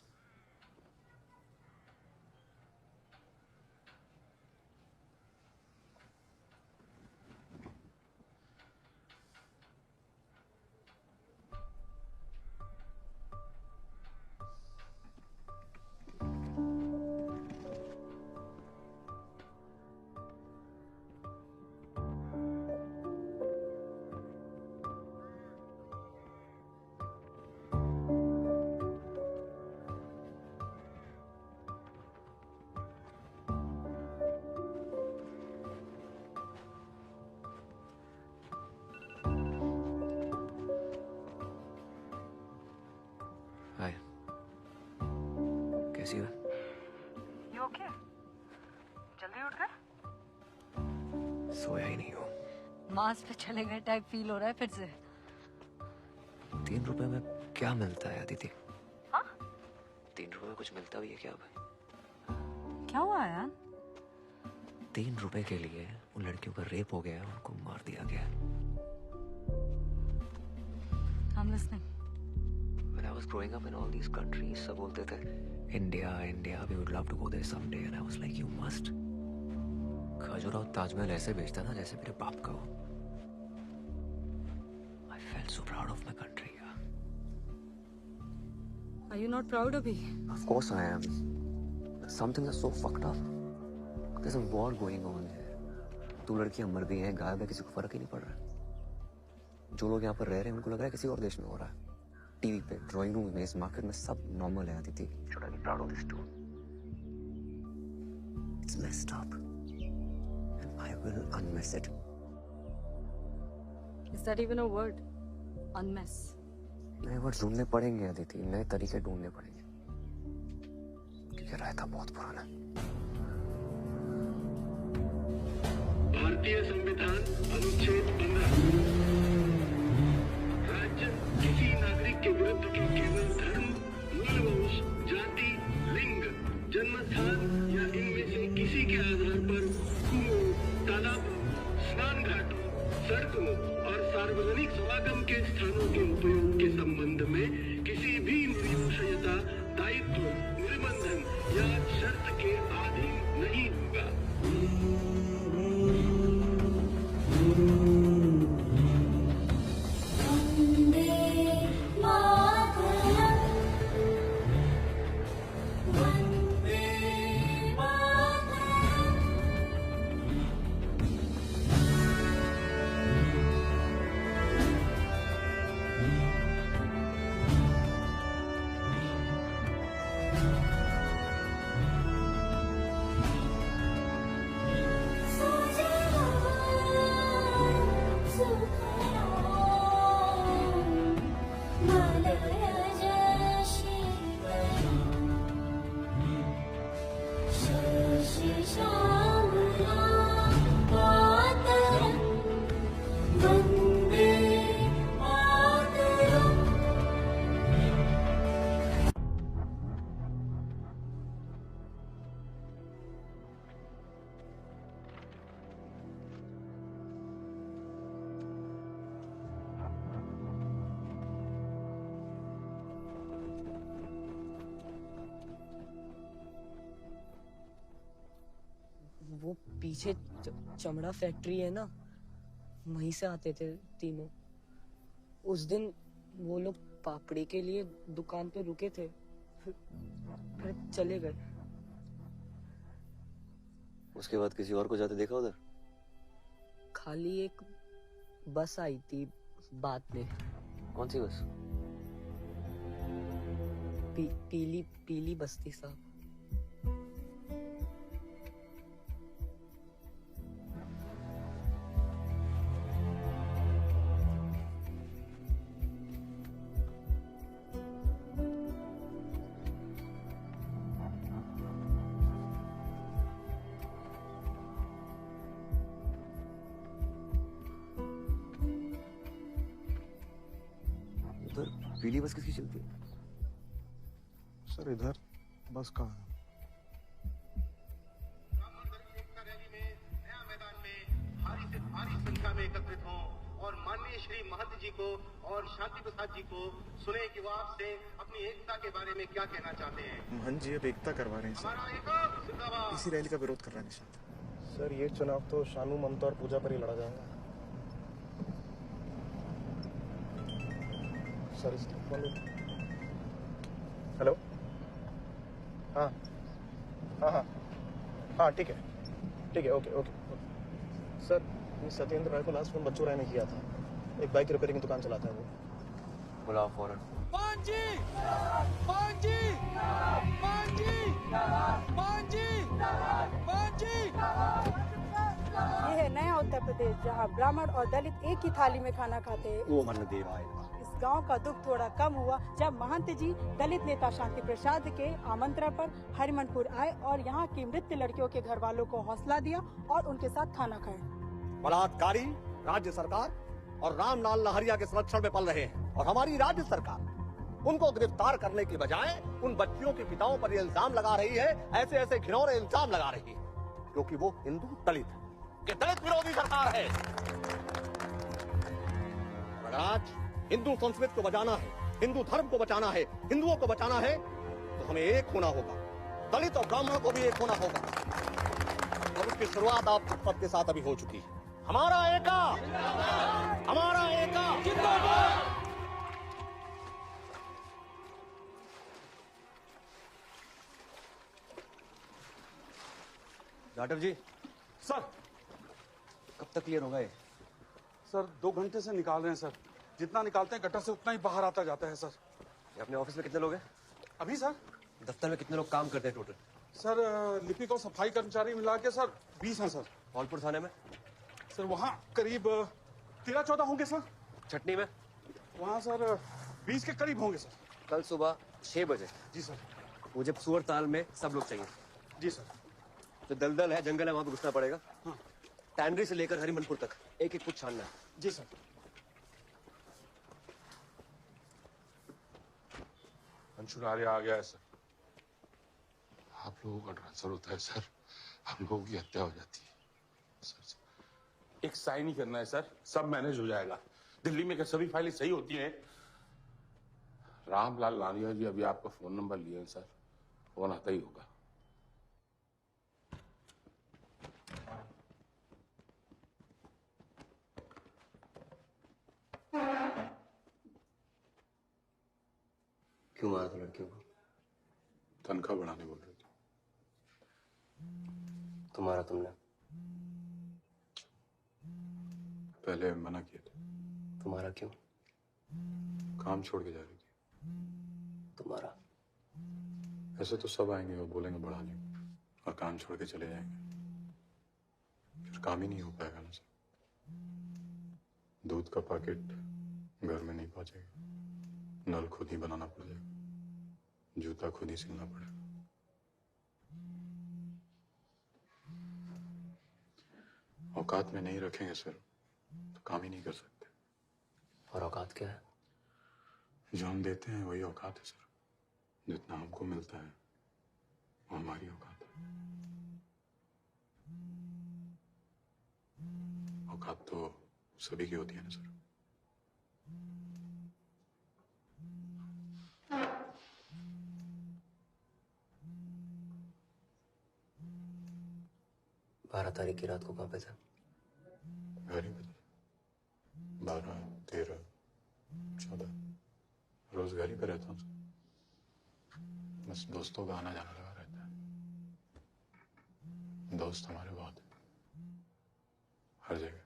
हाय, कैसी हो? You okay? जल्दी उठ गए? सोया ही नहीं हो। मार्स पे चले गए टाइप फील हो रहा है फिर से। 3 रुपए में क्या मिलता है अदिति? हाँ? 3 रुपए में कुछ मिलता भी है क्या भाई? क्या हुआ यार? 3 रुपए के लिए उन लड़कियों का रेप हो गया, उनको मार दिया गया। I'm listening. When I was growing up in all these countries, सब बोलते थे India, India, we would love to go there someday, and I was like, you must. Khajuraho Taj Mahal ऐसे बेचता ना जैसे मेरे बाप का हो। I felt so proud of my country. Are you not proud, Abhi? Of course I am. Some things are so fucked up. There's a war going on here. 2 लड़कियां मर गई हैं, गायब है, किसी को फर्क ही नहीं पड़ रहा। जो लोग यहाँ पर रह रहे हैं उनको लग रहा है किसी और देश में हो रहा है। टीवी पे, ड्राइंग रूम में, इस मार्केट में सब नॉर्मल है Aditi. Should I be proud of this too? It's messed up, and I will unmess it. Is that even a word? Unmess. नए वर्ड ढूंढने पड़ेंगे अदिति, नए तरीके ढूंढने पड़ेंगे, क्योंकि रायता बहुत पुराना है। भारतीय संविधान अनुच्छेद 15 राज्य किसी नागरिक के विरुद्ध के केवल धर्म, मूल वंश, जाति, लिंग, जन्म स्थान या इनमें से किसी के आधार पर कुओं, तालाबों, स्नान घाटों, सड़कों और सार्वजनिक समागम के स्थानों के उपयोग के संबंध में किसी भी निर्भयता, दायित्व, निर्बंधन या शर्त के अधीन नहीं होगा। वंदे मातरम। पीछे चमड़ा फैक्ट्री है ना, वहीं से आते थे तीनों। उस दिन वो लोग पापड़ी के लिए दुकान पे रुके थे, फिर चले गए। उसके बाद किसी और को जाते देखा उधर? खाली एक बस आई थी बाद में। कौन सी बस? पीली बस थी साहब। उधर पीली बस किसकी चलती है? सर इधर बस कहाँ है? भारी संख्या में एकत्रित हों और माननीय श्री महंत जी को और शांति प्रसाद जी को सुने कि वो आपसे अपनी एकता के बारे में क्या कहना चाहते हैं। महंत जी अब एकता करवा रहे हैं सर। इसी रैली का विरोध कर रहा है निशांत। सर ये चुनाव तो शानू, ममता और पूजा पर ही लड़ा जाएगा। सर इस हेलो, हाँ हाँ हाँ हाँ ठीक है, ओके ओके। सर ये सत्येंद्र राय को लास्ट फोन बच्चू राय ने किया था। एक बाइक रिपेयरिंग की दुकान चलाता है वो। बुलाओ फौरन। पांजी पांजी पांजी पांजी पांजी। ये है नया उत्तर प्रदेश, जहां ब्राह्मण और दलित एक ही थाली में खाना खाते हैं। वो मन देव आएगा। इस गांव का दुख थोड़ा कम हुआ जब महंत जी दलित नेता शांति प्रसाद के आमंत्रण पर हरिमनपुर आए और यहाँ की मृत लड़कियों के घर वालों को हौसला दिया और उनके साथ खाना खाया। बलात्कारी राज्य सरकार और रामलाल लहरिया के संरक्षण में पल रहे हैं और हमारी राज्य सरकार उनको गिरफ्तार करने की बजाय उन बच्चियों के पिताओं पर ये इल्जाम लगा रही है, ऐसे ऐसे घिनौने इल्जाम लगा रही है, क्योंकि वो हिंदू दलित है, कि दलित विरोधी सरकार है। अगर आज हिंदू संस्कृति को बचाना है, हिंदू धर्म को बचाना है, हिंदुओं को बचाना है, तो हमें एक होना होगा। दलित और ब्राह्मणों को भी एक होना होगा और उसकी शुरुआत आप सबके साथ अभी हो चुकी है। हमारा एका, हमारा एका जिंदाबाद। जाटव जी। सर कब तक क्लियर होगा ये? सर 2 घंटे से निकाल रहे हैं सर। जितना निकालते हैं गटर से उतना ही बाहर आता जाता है सर। ये अपने ऑफिस में कितने लोग हैं? अभी सर दफ्तर में कितने लोग काम करते हैं टोटल? सर लिपिक और सफाई कर्मचारी मिला के सर 20 हैं सर। धौलपुर थाने में? सर वहाँ करीब 13-14 होंगे सर। छटनी में? वहाँ सर 20 के करीब होंगे सर। कल सुबह 6 बजे? जी सर। मुझे सुअर ताल में सब लोग चाहिए। जी सर। जो दलदल है, जंगल है, वहां पे घुसना पड़ेगा। हाँ। टैनरी से लेकर हरिमनपुर तक एक एक कुछ छानना है। जी सर। अंशुल आ गया है सर। आप लोगों का ट्रांसफर होता है सर, हम लोगों की हत्या हो जाती है सर। एक साइन ही करना है सर, सब मैनेज हो जाएगा। दिल्ली में क्या सभी फाइलें सही होती हैं? रामलाल लालिया जी अभी आपका फोन नंबर लिए हैं सर, फोन आता ही होगा। क्यों मारा था लड़कियों को? तनख्वाह बढ़ाने बोल रहे थे। तुम्हारा तुमने? पहले मना किया था। तुम्हारा क्यों? काम छोड़ के जा रही थी। तुम्हारा? ऐसे तो सब आएंगे और बोलेंगे बढ़ाने को और काम छोड़ के चले जाएंगे, फिर काम ही नहीं हो पाएगा ना सर। दूध का पैकेट घर में नहीं पहुंचेगा, नल खुद ही बनाना पड़ेगा, जूता खुद ही सिलना पड़ेगा। औकात में नहीं रखेंगे सर तो काम ही नहीं कर सकते। और औकात क्या है? जो हम देते हैं वही औकात है सर। जितना हमको मिलता है वो हमारी औकात है। औकात तो सभी की होती है ना सर। 12 तारीख की रात को कहाँ पे थे? घर ही पे थे। 12, 13, 14 रोज घर ही पे रहता हूँ। बस दोस्तों का आना जाना लगा रहता है। दोस्त हमारे बहुत हैं, हर जगह।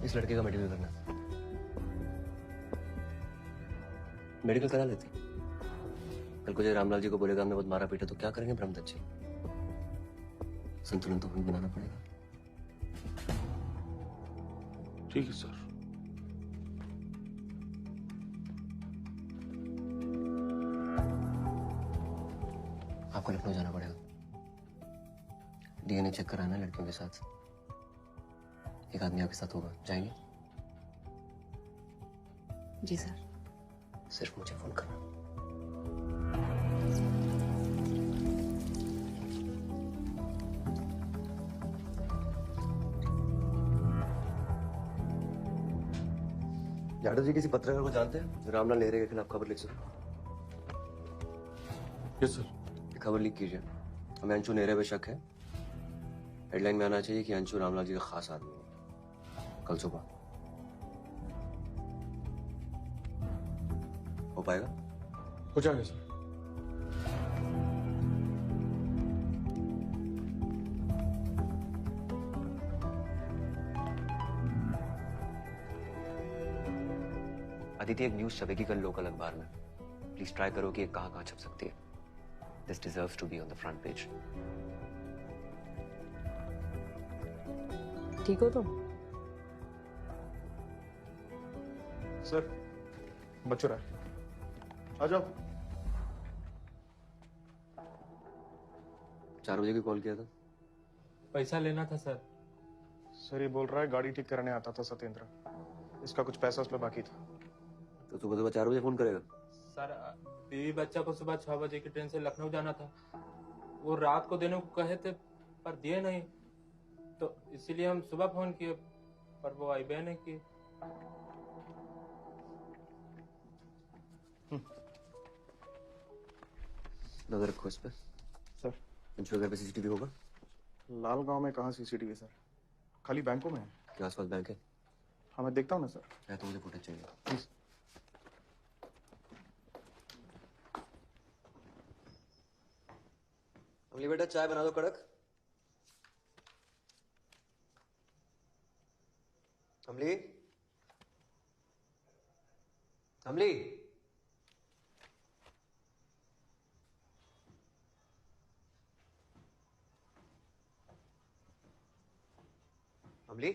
इस लड़के का मेडिकल करना। मेडिकल करा लेती। कल को जब रामलाल जी को बोलेगा हमने बहुत मारा पीटा तो क्या करेंगे ब्रह्मदत्त जी? संतुलन तो वही बनाना पड़ेगा। ठीक है सर। आपको लखनऊ जाना पड़ेगा। डीएनए चेक कराना है लड़कियों के साथ। एक आदमी आपके साथ होगा, जाएंगे? जी सर। सिर्फ मुझे फोन करना। जाटव जी किसी पत्रकार को जानते हैं जो रामलाल नेहरे के खिलाफ खबर लिख सके? Yes sir. खबर लीक कीजिए। हमें अंशु नेहरे पे शक है। हेडलाइन में आना चाहिए कि अंशु रामलाल जी का खास आदमी है। कल सुबह हो पाएगा? हो जाएगा सर। अदिति, एक न्यूज छपेगी कल लोकल अखबार में। प्लीज ट्राई करो कि ये कहाँ छप सकती है। This deserves to be on the front page. ठीक हो तुम? सर, बच्चू राय, आ जाओ। 4 बजे की कॉल किया था। पैसा लेना था सर। सर ये बोल रहा है गाड़ी ठीक कराने आता था सत्येंद्र। इसका कुछ पैसा उस पर बाकी था। तो सुबह 4 बजे फोन करेगा? सर बीवी बच्चा को सुबह 6 बजे की ट्रेन से लखनऊ जाना था। वो रात को देने को कहे थे पर दिए नहीं, तो इसीलिए हम सुबह फोन किए पर वो आई नहीं की। नजर रखो इस पे। सर, अंशु घर पे सीसीटीवी होगा? लालगांव में कहाँ सीसीटीवी सर? खाली बैंकों में है। क्या आसपास बैंक है? हाँ मैं देखता हूँ ना सर। है तो मुझे फुटेज चाहिए। प्लीज। अमली बेटा चाय बना दो कड़क। अमली, अमली, अमली,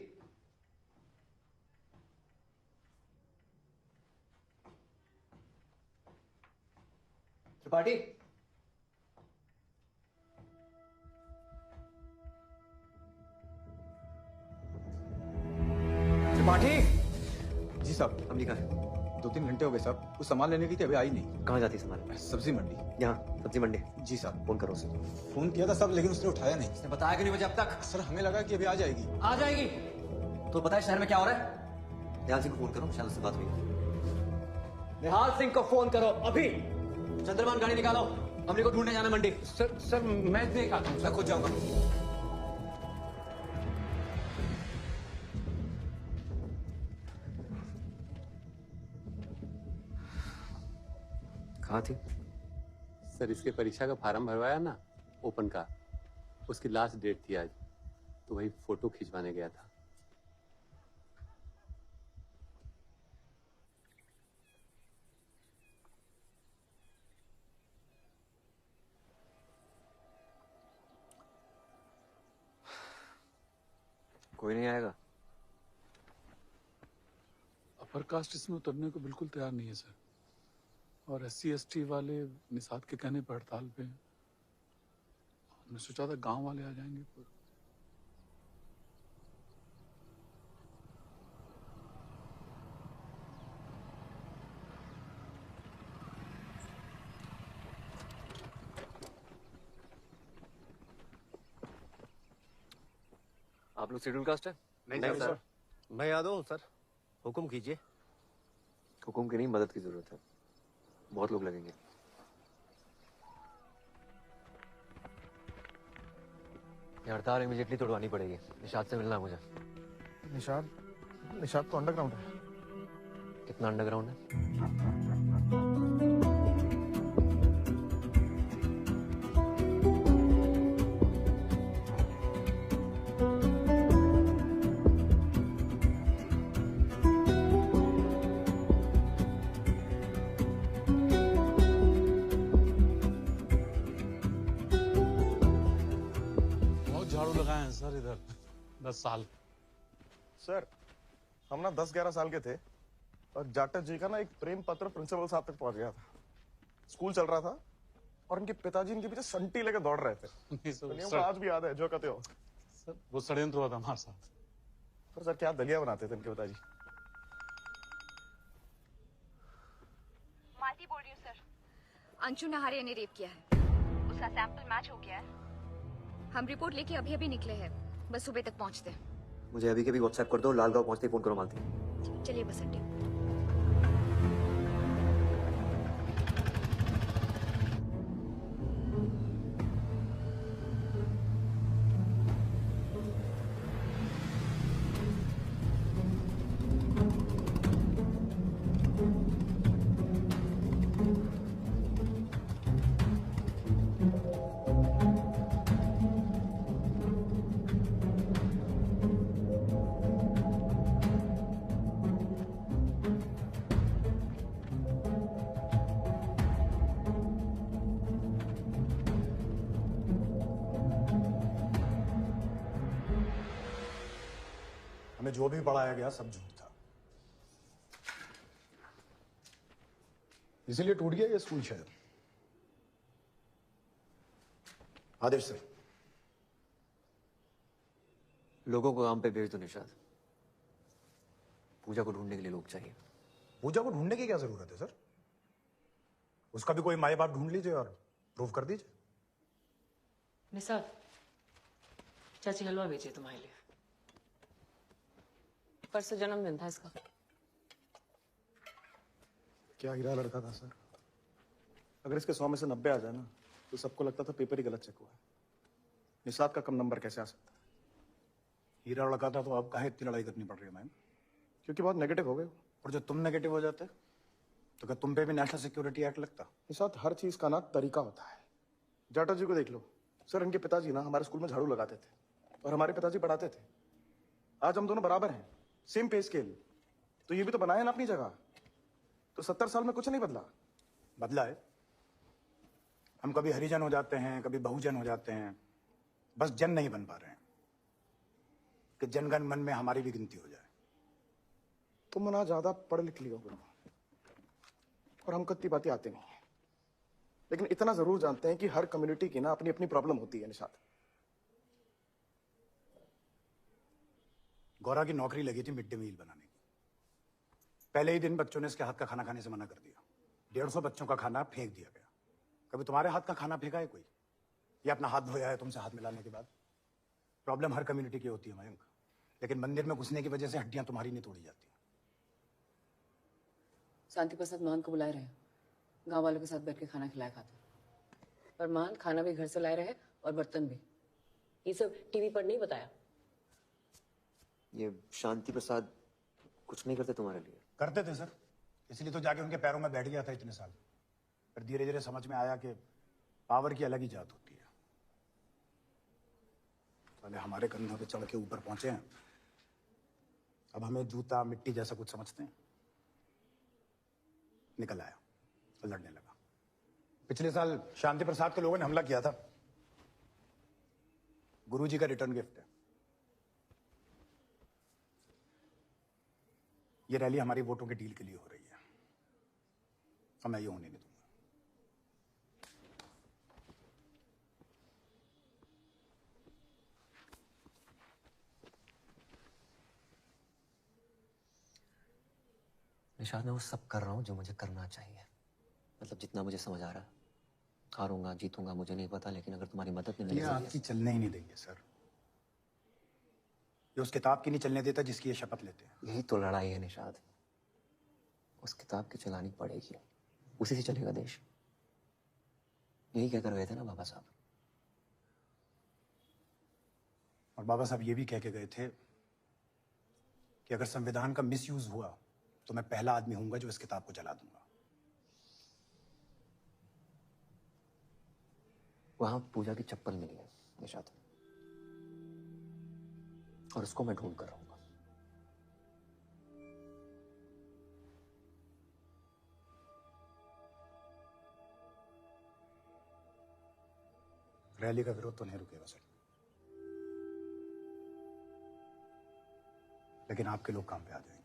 त्रिपाठी, त्रिपाठी। जी साहब। अमली कहाँ है? 2-3 घंटे हो गए साहब। कुछ सामान लेने की थी, अभी आई नहीं। कहाँ जाती है सामान? सब्जी मंडी। यहाँ सब्जी मंडी? जी साहब। फोन करो उसे। फोन किया था साहब लेकिन उसने उठाया नहीं। उसने बताया कि नहीं मुझे अब तक? सर हमें लगा कि अभी आ जाएगी। आ जाएगी? तो पता है शहर में क्या हो रहा है? निहाल सिंह को फोन करो, शायद उससे बात हुई। निहाल सिंह को फोन करो अभी। चंद्रमान गाड़ी निकालो, अमली को ढूंढने जाना मंडी। सर मैं देख आता हूँ। मैं खुद जाऊंगा। कहाँ थी? सर इसके परीक्षा का फार्म भरवाया ना, ओपन का, उसकी लास्ट डेट थी आज, तो वही फोटो खिंचवाने गया था। कोई नहीं आएगा? अपर कास्ट इसमें उतरने को बिल्कुल तैयार नहीं है सर, और SC/ST वाले निषाद के कहने पर हड़ताल पे हैं। हमने सोचा था गांव वाले आ जाएंगे पर आप लोग शेड्यूल कास्ट है? नहीं सर। मैं याद हूँ सर, हुक्म कीजिए। हुकुम की नहीं, मदद की जरूरत है। बहुत लोग लगेंगे। ये हड़ताल इमीडिएटली तोड़वानी पड़ेगी। निशाद से मिलना है मुझे। निशाद तो अंडरग्राउंड है। कितना अंडरग्राउंड है? बहुत झाड़ू लगाए हैं सर इधर 10 साल। सर हम ना 10-11 साल के थे और जाटव जी का ना एक प्रेम पत्र प्रिंसिपल साहब तक पहुंच गया था। स्कूल चल रहा था और इनके पिताजी इनके पीछे संटी लेके दौड़ रहे थे। तो नियम को आज भी याद है जो कहते हो। सर वो षड्यंत्र हुआ था हमारे साथ। पर सर क्या दलिया बनाते थे इनके पिताजी। मालती बोल रही हूँ सर। अंशु नहारिया ने रेप किया है। उसका सैंपल मैच हो गया है। हम रिपोर्ट लेके अभी अभी निकले हैं, बस सुबह तक पहुंचते हैं। मुझे अभी के भी व्हाट्सएप कर दो, लालगांव पहुंचते ही फोन करो मालती। चलिए बस अड्डे। हमें जो भी पढ़ाया गया सब झूठ था, इसीलिए टूट गया ये स्कूल शायद। आदेश से लोगों को काम पे भेज दो निशाद। पूजा को ढूंढने के लिए लोग चाहिए। पूजा को ढूंढने की क्या जरूरत है सर? उसका भी कोई माए बाप ढूंढ लीजिए और प्रूफ कर दीजिए। निसार, चाची हलवा भेजिए तुम्हारे लिए। परसों जन्मदिन था इसका। क्या हीरा लड़का था सर। अगर इसके 100 में से 90 आ जाए ना तो सबको लगता था पेपर ही गलत चेक हुआ है। निसाब का कम नंबर कैसे आ सकता है? हीरा लड़का था तो अब काहे इतनी लड़ाई करनी पड़ रही है मैम? क्योंकि बहुत नेगेटिव हो गए। और जब तुम नेगेटिव हो जाते तो क्या तुम पे भी नेशनल सिक्योरिटी एक्ट लगता? निसाद, हर चीज का ना तरीका होता है। जाटव जी को देख लो सर, इनके पिताजी ना हमारे स्कूल में झाड़ू लगाते थे और हमारे पिताजी पढ़ाते थे। आज हम दोनों बराबर हैं, सेम पे स्केल। तो ये भी तो बनाए ना अपनी जगह। तो 70 साल में कुछ नहीं बदला। बदला है। हम कभी हरिजन हो जाते हैं, कभी बहुजन हो जाते हैं, बस जन नहीं बन पा रहे हैं कि जनगण मन में हमारी भी गिनती हो जाए। तुम ना ज्यादा पढ़ लिख लियो और हमको इतनी बातें आती नहीं है, लेकिन इतना जरूर जानते हैं कि हर कम्युनिटी की ना अपनी अपनी प्रॉब्लम होती है। निशाद, गौरा की नौकरी लगी थी मिड डे मील बनाने की। पहले ही दिन बच्चों ने इसके हाथ का खाना खाने से मना कर दिया। 150 बच्चों का खाना फेंक दिया गया। कभी तुम्हारे हाथ का खाना फेंका है कोई? या अपना हाथ धोया है तुमसे हाथ मिलाने के बाद? प्रॉब्लम हर कम्युनिटी की होती है मयंक, लेकिन मंदिर में घुसने की वजह से हड्डियां तुम्हारी नहीं तोड़ी जाती। शांति प्रसाद मान को बुलाए रहे, गांव वालों के साथ बैठ के खाना खिलाया खाते। पर मान खाना भी घर से लाए रहे और बर्तन भी। ये सब टीवी पर नहीं बताया। ये शांति प्रसाद कुछ नहीं करते तुम्हारे लिए? करते थे सर, इसलिए तो जाके उनके पैरों में बैठ गया था इतने साल। फिर धीरे धीरे समझ में आया कि पावर की अलग ही जात होती है। पहले हमारे कंधों पे चढ़ के ऊपर पहुंचे हैं, अब हमें जूता मिट्टी जैसा कुछ समझते हैं। निकल आया और लड़ने लगा। पिछले साल शांति प्रसाद के लोगों ने हमला किया था। गुरुजी का रिटर्न गिफ्ट है। ये रैली हमारी वोटों के डील के लिए हो रही है और मैं ये होने नहीं दूंगा। निशाद, मैं वो सब कर रहा हूँ जो मुझे करना चाहिए। मतलब जितना मुझे समझ आ रहा है। हारूंगा जीतूंगा मुझे नहीं पता, लेकिन अगर तुम्हारी मदद नहीं ये आपकी चलने ही नहीं देंगे सर। ये उस किताब की नहीं चलने देता जिसकी ये शपथ लेते हैं। यही तो लड़ाई है निशाद, उस किताब की चलानी पड़ेगी, उसी से चलेगा देश। यही कहकर गए थे ना बाबा साहब। और बाबा साहब ये भी कह के गए थे कि अगर संविधान का मिसयूज हुआ तो मैं पहला आदमी हूंगा जो इस किताब को जला दूंगा। वहां पूजा की चप्पल मिली है निशाद, और उसको मैं ढूंढ कर रहूंगा। रैली का विरोध तो नहीं रुकेगा सर, लेकिन आपके लोग काम पे आ जाएंगे।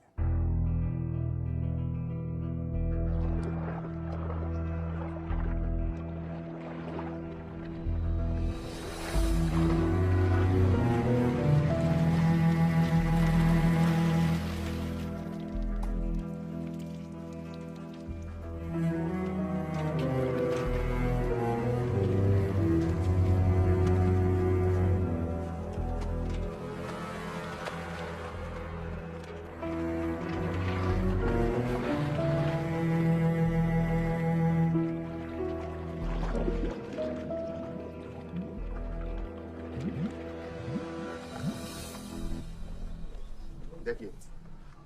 देखिए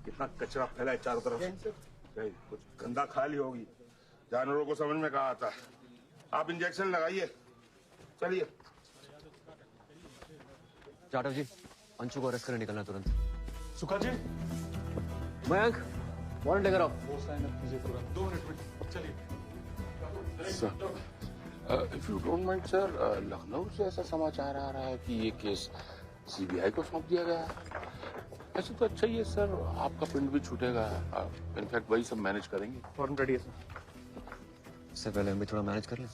कितना कचरा फैला है चारों तरफ। कहीं कुछ गंदा खा ली होगी, जानवरों को समझ में कहाँ आता है। आप इंजेक्शन लगाइए, चलिए। जाटव जी, अंशु को अरेस्ट करने निकलना तुरंत। सुखा जी, मयंक वारंट लेकर आओ। वो साइन अप कीजिए तुरंत, 2 मिनट में। चलिए if you don't mind sir, Lucknow से ऐसा समाचार आ रहा है कि ये केस सीबीआई को सौंप दिया गया है। ऐसे तो अच्छा ही है सर, आपका पिंड भी छूटेगा। इनफैक्ट वही सब मैनेज करेंगे। फॉर्म रेडी है सर। इससे पहले हम भी थोड़ा मैनेज कर लें।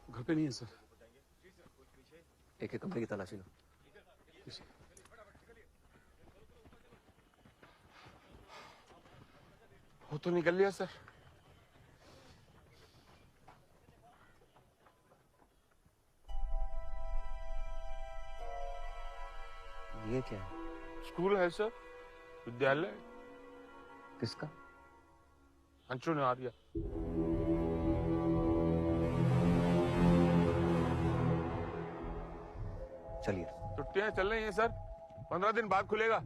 घर पे नहीं है सर। एक कमरे की तलाशी लो। वो तो निकल लिया सर। ये क्या है? स्कूल है सर, विद्यालय। किसका? अंशु ने आ दिया। चलिए। छुट्टियां चल रही हैं सर, 15 दिन बाद खुलेगा।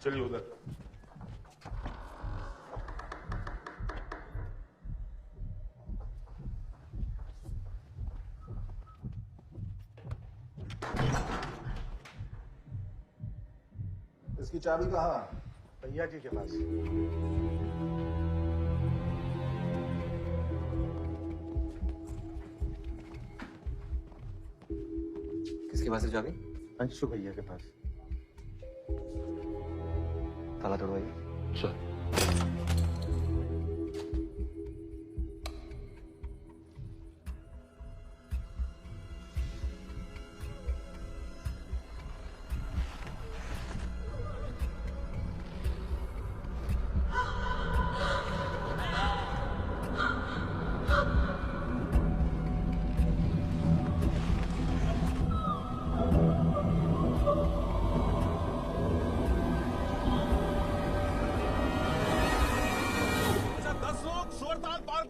चलिए उधर। इसकी चाबी कहाँ? भैया जी के पास। किसके पास है चाबी? अंशु भैया के पास। ताला तोड़वाइए। सर।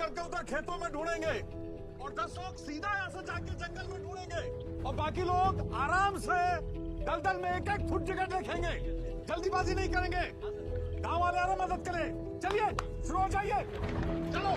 लड़के उधर खेतों में ढूंढेंगे और 10 लोग सीधा यहाँ से जाके जंगल में ढूंढेंगे और बाकी लोग आराम से दलदल में एक एक फुट जगह देखेंगे। जल्दीबाजी नहीं करेंगे। गांव वाले आराम मदद करें। चलिए शुरू हो जाइए। चलो।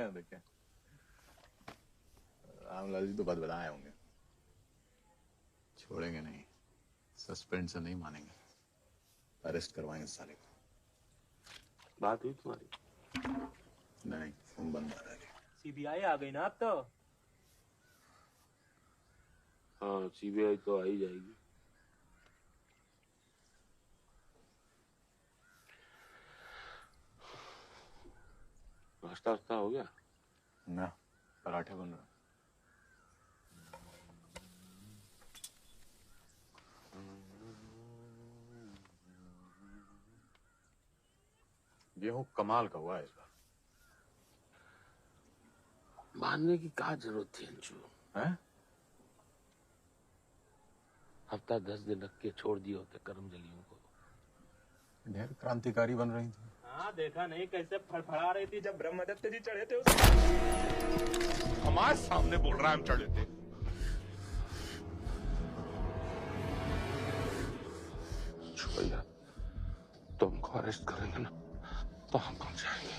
देखें रामलाल जी तो बदबदाए होंगे, छोड़ेंगे नहीं, सस्पेंड से नहीं मानेंगे, अरेस्ट करवाएंगे साले को। बात हुई तुम्हारी? नहीं, तुम बंद आ रहे। सीबीआई आ गई ना अब तो। हाँ, सीबीआई तो आ ही जाएगी। नाश्ता हो गया? ना, पराठे बन रहा। गेहूं कमाल का हुआ है इस बार। मानने की क्या जरूरत थी अंशु? हैं? हफ्ता 10 दिन रख के छोड़ दिए होते कर्मजलियों को। ढेर क्रांतिकारी बन रही थी। हाँ, देखा नहीं कैसे फड़फड़ा रही थी जब ब्रह्मदत्त जी चढ़े थे हमारे सामने बोल रहा है हम चढ़े थे। भैया तुमको अरेस्ट करेंगे ना तो हम कहाँ जाएंगे?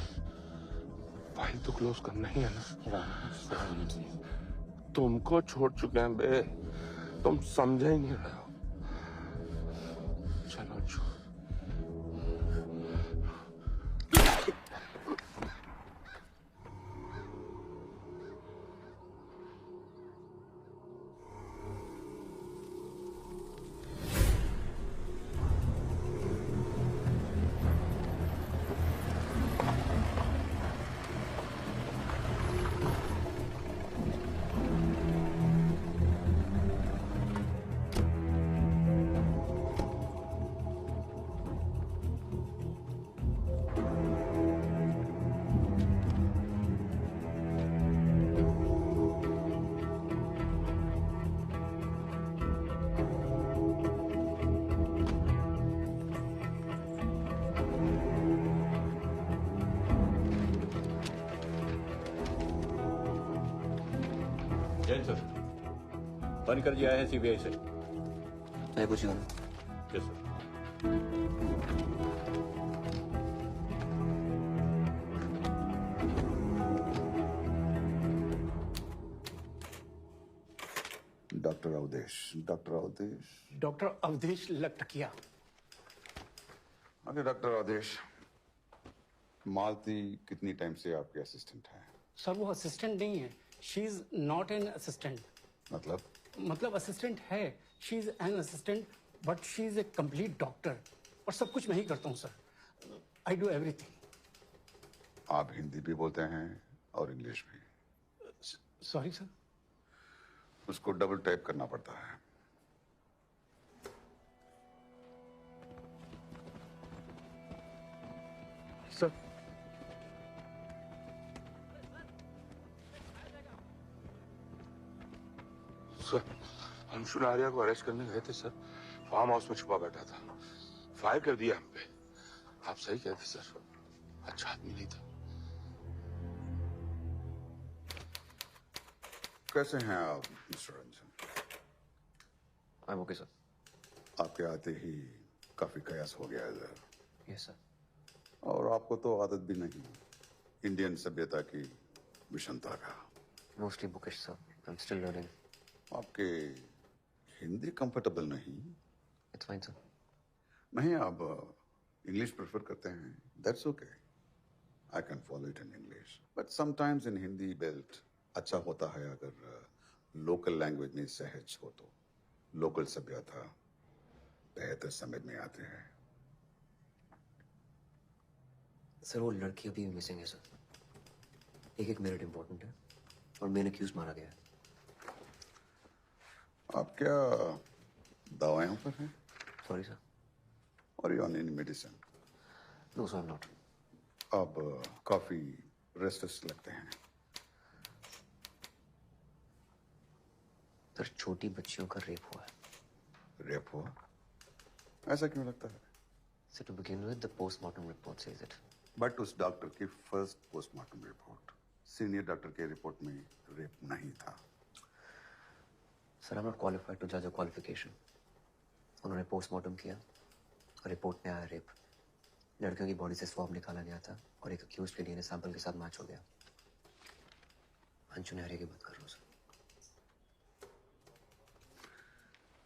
फाइल तो क्लोज करना ही है ना। तुमको छोड़ चुके हैं बे, तुम समझे ही नहीं रहे हो। चलो अंशु। जैन सर, बनकर जी आए हैं सीबीआई से। चाहे कुछ ही होना। Yes sir. Doctor Avdhesh. Doctor Avdhesh Latkiya. Okay doctor Avdhesh, Malti कितनी टाइम से आपके असिस्टेंट है? सर वो असिस्टेंट नहीं है, she is not an assistant. मतलब असिस्टेंट है, she is an assistant but she is a complete doctor और सब कुछ मैं ही करता हूँ सर। I do everything. आप हिंदी भी बोलते हैं और इंग्लिश भी? Sorry sir. उसको डबल टाइप करना पड़ता है। सर सर, अंशु नारिया को अरेस्ट करने गए थे सर, फार्म हाउस में छुपा बैठा था, फायर कर दिया हम पे। आप सही कहते सर, अच्छा आदमी नहीं था। कैसे हैं आप mister Ranjan? I am okay sir. आपके आते ही काफी कयास हो गया इधर। Yes sir. और आपको तो आदत भी नहीं इंडियन सभ्यता की विषमता का। Mostly bookish sir, I am still learning. आपके हिंदी कंफर्टेबल नहीं? It's fine sir. नहीं, आप इंग्लिश प्रेफर करते हैं, that's okay, I can follow it in English, but sometimes in Hindi belt अच्छा होता है अगर लोकल लैंग्वेज में सहज हो तो लोकल सभ्यता बेहतर समझ में आते हैं। सर वो लड़की अभी भी मिसिंग है सर। एक मिनट इंपॉर्टेंट है और मेन अक्यूज मारा गया है। आप क्या दवाइयों पर हैं? Sorry sir. Are you on any medicine? No sir, not. आप काफी रेस्टलेस लगते हैं। सर छोटी बच्चियों का रेप हुआ है। रेप हुआ? ऐसा क्यों लगता है? Sir to begin with the postmortem report says it. But उस डॉक्टर की first postmortem report, senior doctor के रिपोर्ट में रेप नहीं था। Sir I am not qualified to जज अ क्वालिफिकेशन। उन्होंने पोस्टमार्टम किया और रिपोर्ट में आया रेप। लड़कियों की बॉडी से स्वैब निकाला गया था और एक अक्यूज के डीएनए सैंपल के साथ मैच हो गया। अंशु नेहरिया की बात कर रहा हूँ सर।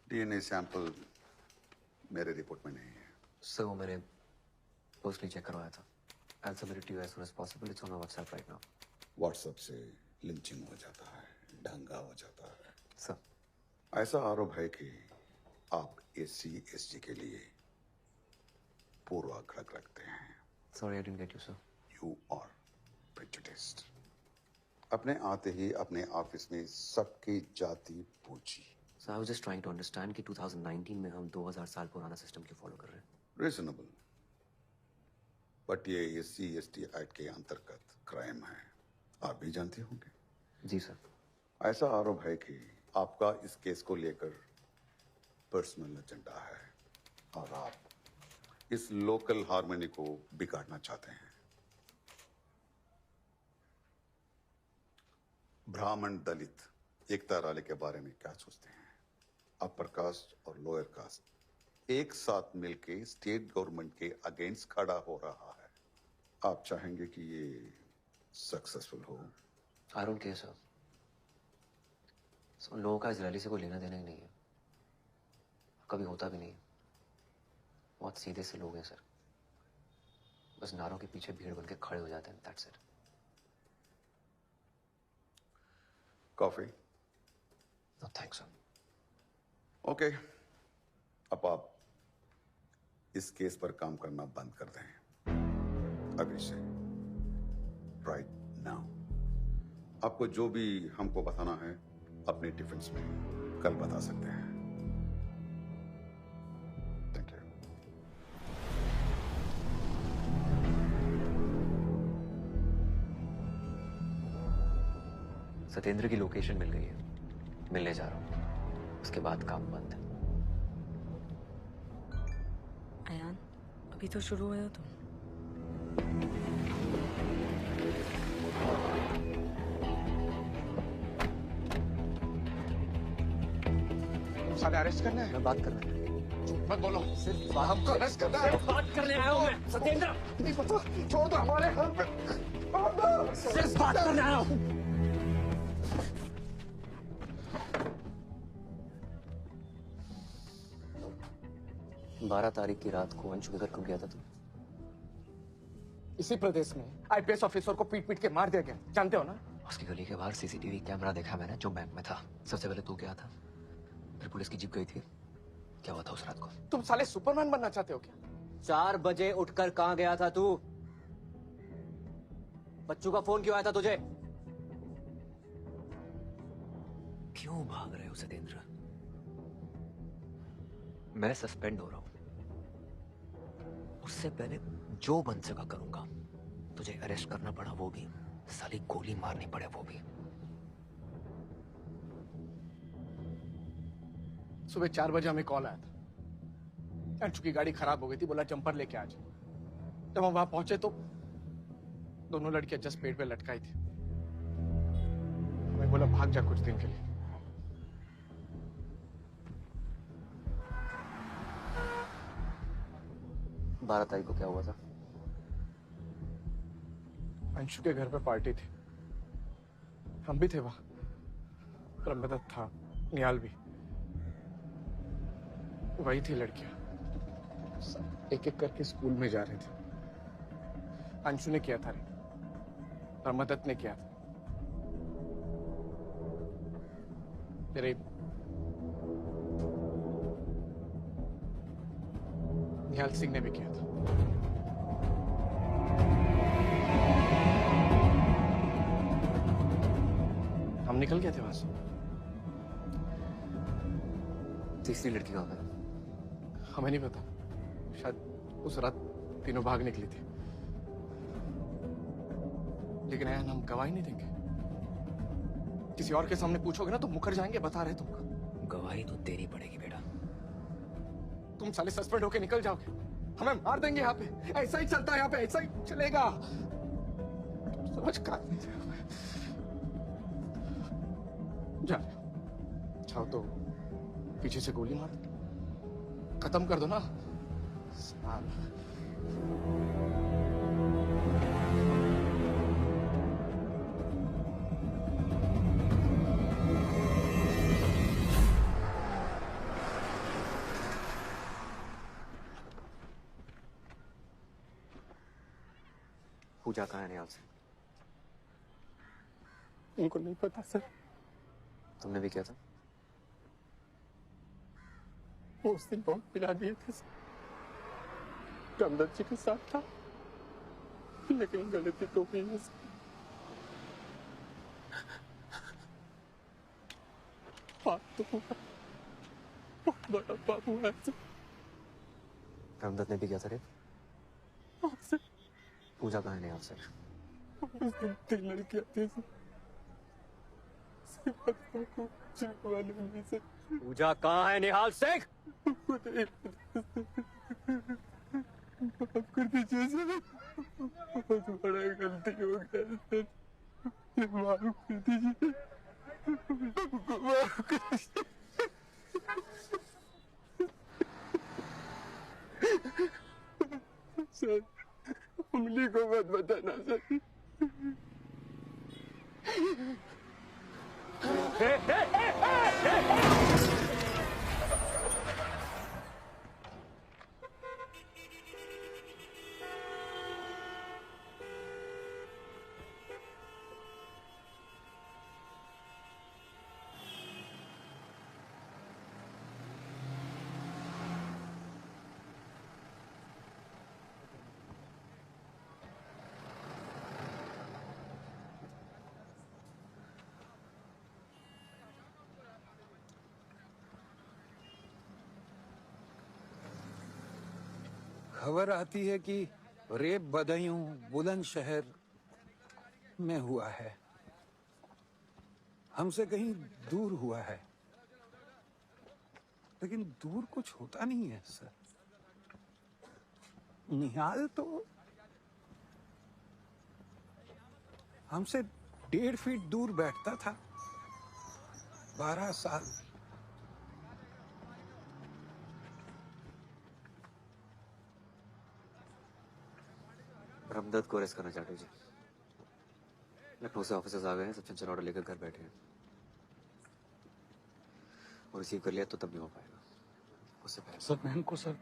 डीएनए सैंपल मेरे रिपोर्ट में नहीं है। सर वो मैंने पर्सनली चेक करवाया था। I'll submit it to you as soon as possible. It's on my WhatsApp right now. WhatsApp से लिंचिंग हो जाता है, दंगा हो जाता है। सर ऐसा आरोप है कि आप SC/ST के लिए पूर्वाग्रह रखते हैं। Sorry, I didn't get you, sir. You are prejudiced. अपने आते ही अपने ऑफिस में सबकी जाति पूछी। So I was just trying to understand कि 2019 में हम 2000 साल पुराना सिस्टम क्यों फॉलो कर रहे हैं। रीजनेबल, बट ये SC/ST एक्ट के अंतर्गत क्राइम है, आप भी जानते होंगे। जी सर। ऐसा आरोप है कि आपका इस केस को लेकर पर्सनल एजेंडा है और आप इस लोकल हार्मनी को बिगाड़ना चाहते हैं। ब्राह्मण दलित एकता रैली के बारे में क्या सोचते हैं? अपर कास्ट और लोअर कास्ट एक साथ मिलके स्टेट गवर्नमेंट के अगेंस्ट खड़ा हो रहा है। आप चाहेंगे कि ये सक्सेसफुल हो? I don't care, sir. उन लोगों का इजरायली से कोई लेना देना ही नहीं है, कभी होता भी नहीं। बहुत सीधे से लोग हैं सर, बस नारों के पीछे भीड़ बन के खड़े हो जाते हैं। That's it. Coffee? No, thanks, sir. Okay, अब आप इस केस पर काम करना बंद कर दें अभी से, राइट नाउ। आपको जो भी हमको बताना है अपने डिफेंस में कल बता सकते हैं। Thank you. सत्येंद्र की लोकेशन मिल गई है, मिलने जा रहा हूँ। उसके बाद काम बंद है। अयान अभी तो शुरू हुए हो तुम। साले अरेस्ट करना है? मैं बात करना है। मत बोलो, सिर्फ हमको अरेस्ट करना है। सिर्फ बात करने आया हूँ मैं, सत्येंद्र। नहीं पता, छोड़ दो हमारे हाथ पे। सिर्फ बात करने आया हूँ। 12 तारीख की रात को अंशु के घर क्यों गया था तुम? इसी प्रदेश में IPS ऑफिसर को पीट पीट के मार दिया गया, जानते हो ना? उसकी गली के बाहर CCTV कैमरा देखा मैंने, जो बैंक में था। सबसे पहले तू गया था, फिर पुलिस की जीप गई थी। क्या हुआ था उस रात को? तुम साले सुपरमैन बनना चाहते हो क्या? 4 बजे उठकर कहाँ गया था तू? बच्चों का फोन क्यों आया था तुझे? क्यों भाग रहे हो सत्येंद्र? मैं सस्पेंड हो रहा हूं, उससे पहले जो बन सका करूंगा। तुझे अरेस्ट करना पड़ा वो भी, साली गोली मारनी पड़े वो भी। सुबह 4 बजे हमें कॉल आया था, अंशु की गाड़ी खराब हो गई थी, बोला जंपर लेके आ जाओ। जब हम वहां पहुंचे तो दोनों लड़कियां जस्ट पेड़ पे लटकाई थी। हमें बोला भाग जा कुछ दिन के लिए। बारह तारीख को क्या हुआ था? अंशु के घर पे पार्टी थी, हम भी थे वहां। ब्रह्मदत्त था, निहाल भी, वही थी लड़कियां। एक एक करके स्कूल में जा रहे थे। अंशु ने किया था रे, ब्रह्मदत्त ने किया था, मेरे निहाल सिंह ने भी किया था। निकल गए थे वहां से। तीसरी लड़की कहाँ है? हमें नहीं पता, शायद उस रात तीनों भाग निकली थी। लेकिन अयान, हम गवाही नहीं देंगे। किसी और के सामने पूछोगे ना तो मुकर जाएंगे, बता रहे तुमको। गवाही तो तेरी पड़ेगी बेटा। तुम साले सस्पेंड होके निकल जाओगे, हमें मार देंगे यहाँ पे। ऐसा ही चलता है यहाँ पे, ऐसा ही चलेगा। समझ का जा, चाहो तो पीछे से गोली मार खत्म कर दो ना। साल। पूजा कहाँ है निहाल से? उनको नहीं पता सर। तुमने भी किया था? वो उस दिन बहुत पिला दिए थे सर। रामदत्त जी के साथ था, लेकिन गलती तो हुई है सर। पाप तो हुआ, बहुत बड़ा पाप हुआ है सर। रामदत्त ने भी किया था रेप? हाँ सर। पूजा कहाँ है निहाल से? उस दिन 3 लड़कियां थी सर। मालूम नहीं सर। पूजा कहाँ है निहाल शेख? माफ कर दीजिए सर, बहुत बड़ा गलती हो गया सर, माफ कर दीजिए, माफ कर दीजिए सर। उंगली को मत बताना सर। खबर आती है कि रेप बदायूं बुलंदशहर में हुआ है, हमसे कहीं दूर हुआ है। लेकिन दूर कुछ होता नहीं है सर। निहाल तो हमसे 1.5 फीट दूर बैठता था 12 साल। रामदत्त को अरेस्ट करना चाहते जी। लखनऊ से ऑफिसर्स आ गए हैं, सचिन ऑर्डर लेकर घर बैठे हैं। और रिसीव कर लिया तो तब नहीं हो पाएगा, उससे पहले। सर मैम को सर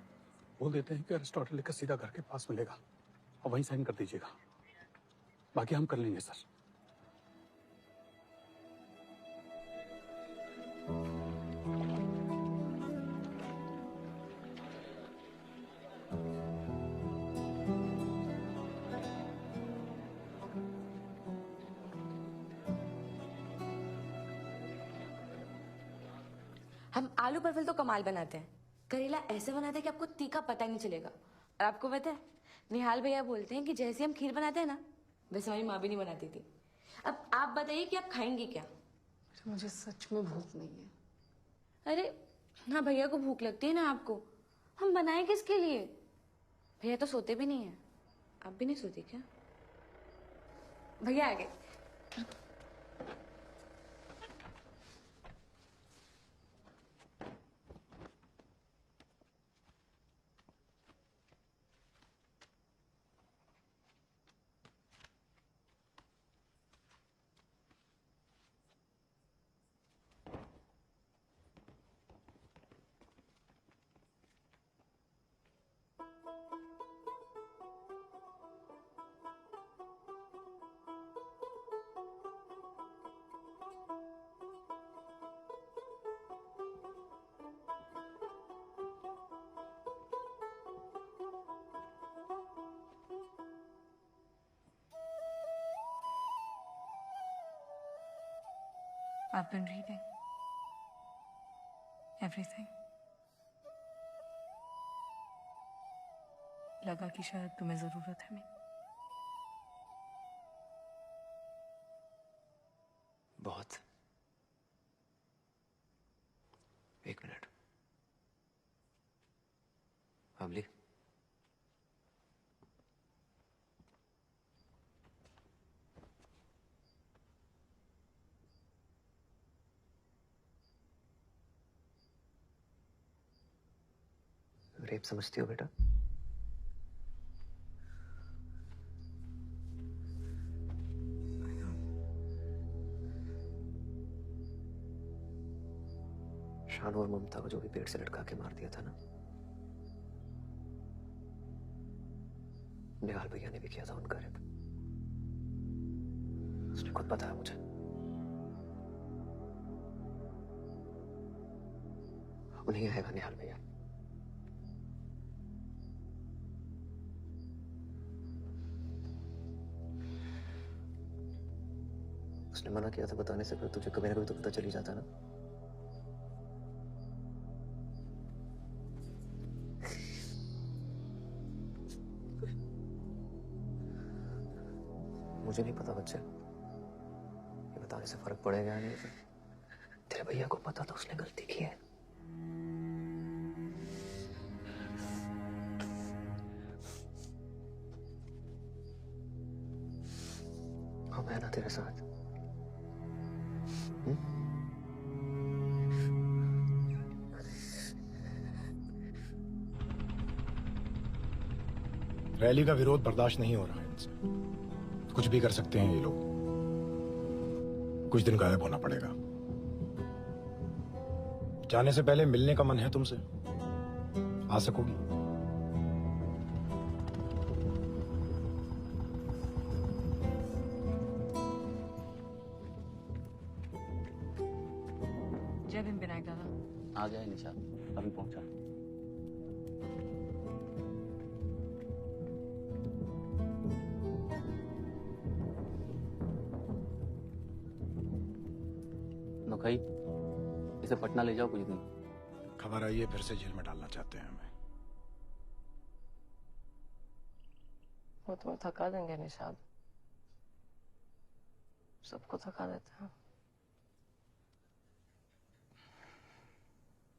बोल देते हैं कि अरेस्ट ऑर्डर लेकर सीधा घर के पास मिलेगा और वहीं साइन कर दीजिएगा, बाकी हम कर लेंगे सर। हम आलू परवल तो कमाल बनाते हैं, करेला ऐसे बनाते हैं कि आपको तीखा पता ही नहीं चलेगा। और आपको पता है, निहाल भैया बोलते हैं कि जैसे हम खीर बनाते हैं ना, वैसे हमारी माँ भी नहीं बनाती थी। अब आप बताइए कि आप खाएंगे क्या? मुझे सच में भूख नहीं है। अरे हाँ, भैया को भूख लगती है ना आपको, हम बनाए किसके लिए? भैया तो सोते भी नहीं है। आप भी नहीं सोती क्या? भैया आ गए। I've been reading everything. लगा कि शायद तुम्हें जरूरत है मेरी। बहुत। एक मिनट। अमली, रेप समझती हो बेटा? शानू और ममता को जो भी पेट से लटका के मार दिया था ना, निहाल भैया ने भी किया था उनका रेप। उसने खुद बताया मुझे। उन्हीं आएगा निहाल भैया। उसने मना किया था बताने से, पर तुझे कभी ना कभी तो पता चल ही जाता ना। मुझे नहीं पता बच्चे, ये बताने से फर्क पड़ेगा या नहीं। तेरे भैया को पता था उसने गलती की है। और मैं ना तेरे साथ। रैली का विरोध बर्दाश्त नहीं हो रहा है इनसे। कुछ भी कर सकते हैं ये लोग। कुछ दिन गायब होना पड़ेगा। जाने से पहले मिलने का मन है तुमसे? आ सकोगी? जय भीम विनायक दादा। आ जाए निशा, अभी पहुंचा। नोखाई, इसे पटना ले जाओ कुछ दिन। खबर आई है फिर से जेल में डालना चाहते हैं हमें। वो तुम्हें थका देंगे निशाद, सबको थका देते हैं।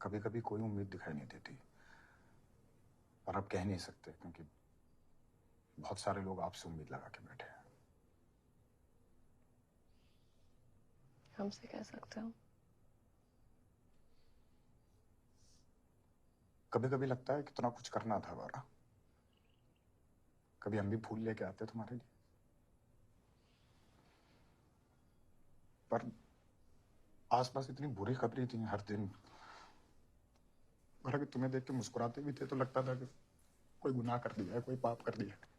कभी कभी कोई उम्मीद दिखाई नहीं देती, पर अब कह नहीं सकते क्योंकि बहुत सारे लोग आपसे उम्मीद लगा के बैठे हैं। हमसे कह सकते हो? कभी कभी लगता है कितना कुछ करना था वारा। कभी हम भी फूल लेके आते तुम्हारे लिए, पर आसपास इतनी बुरी खबरें थी हर दिन। और अगर तुम्हें देख के मुस्कुराते भी थे तो लगता था कि कोई गुनाह कर दिया है, कोई पाप कर दिया है।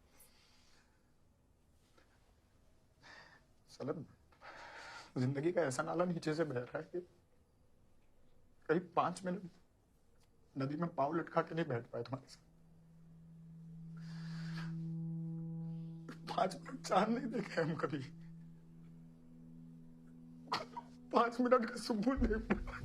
साला जिंदगी का ऐसा नाला नीचे से बह रहा है कि कहीं 5 मिनट नदी में पाँव लटका के नहीं बैठ पाए तुम्हारे साथ। 5 मिनट चांद नहीं देखे हम कभी। 5 मिनट का सुकून नहीं पाए।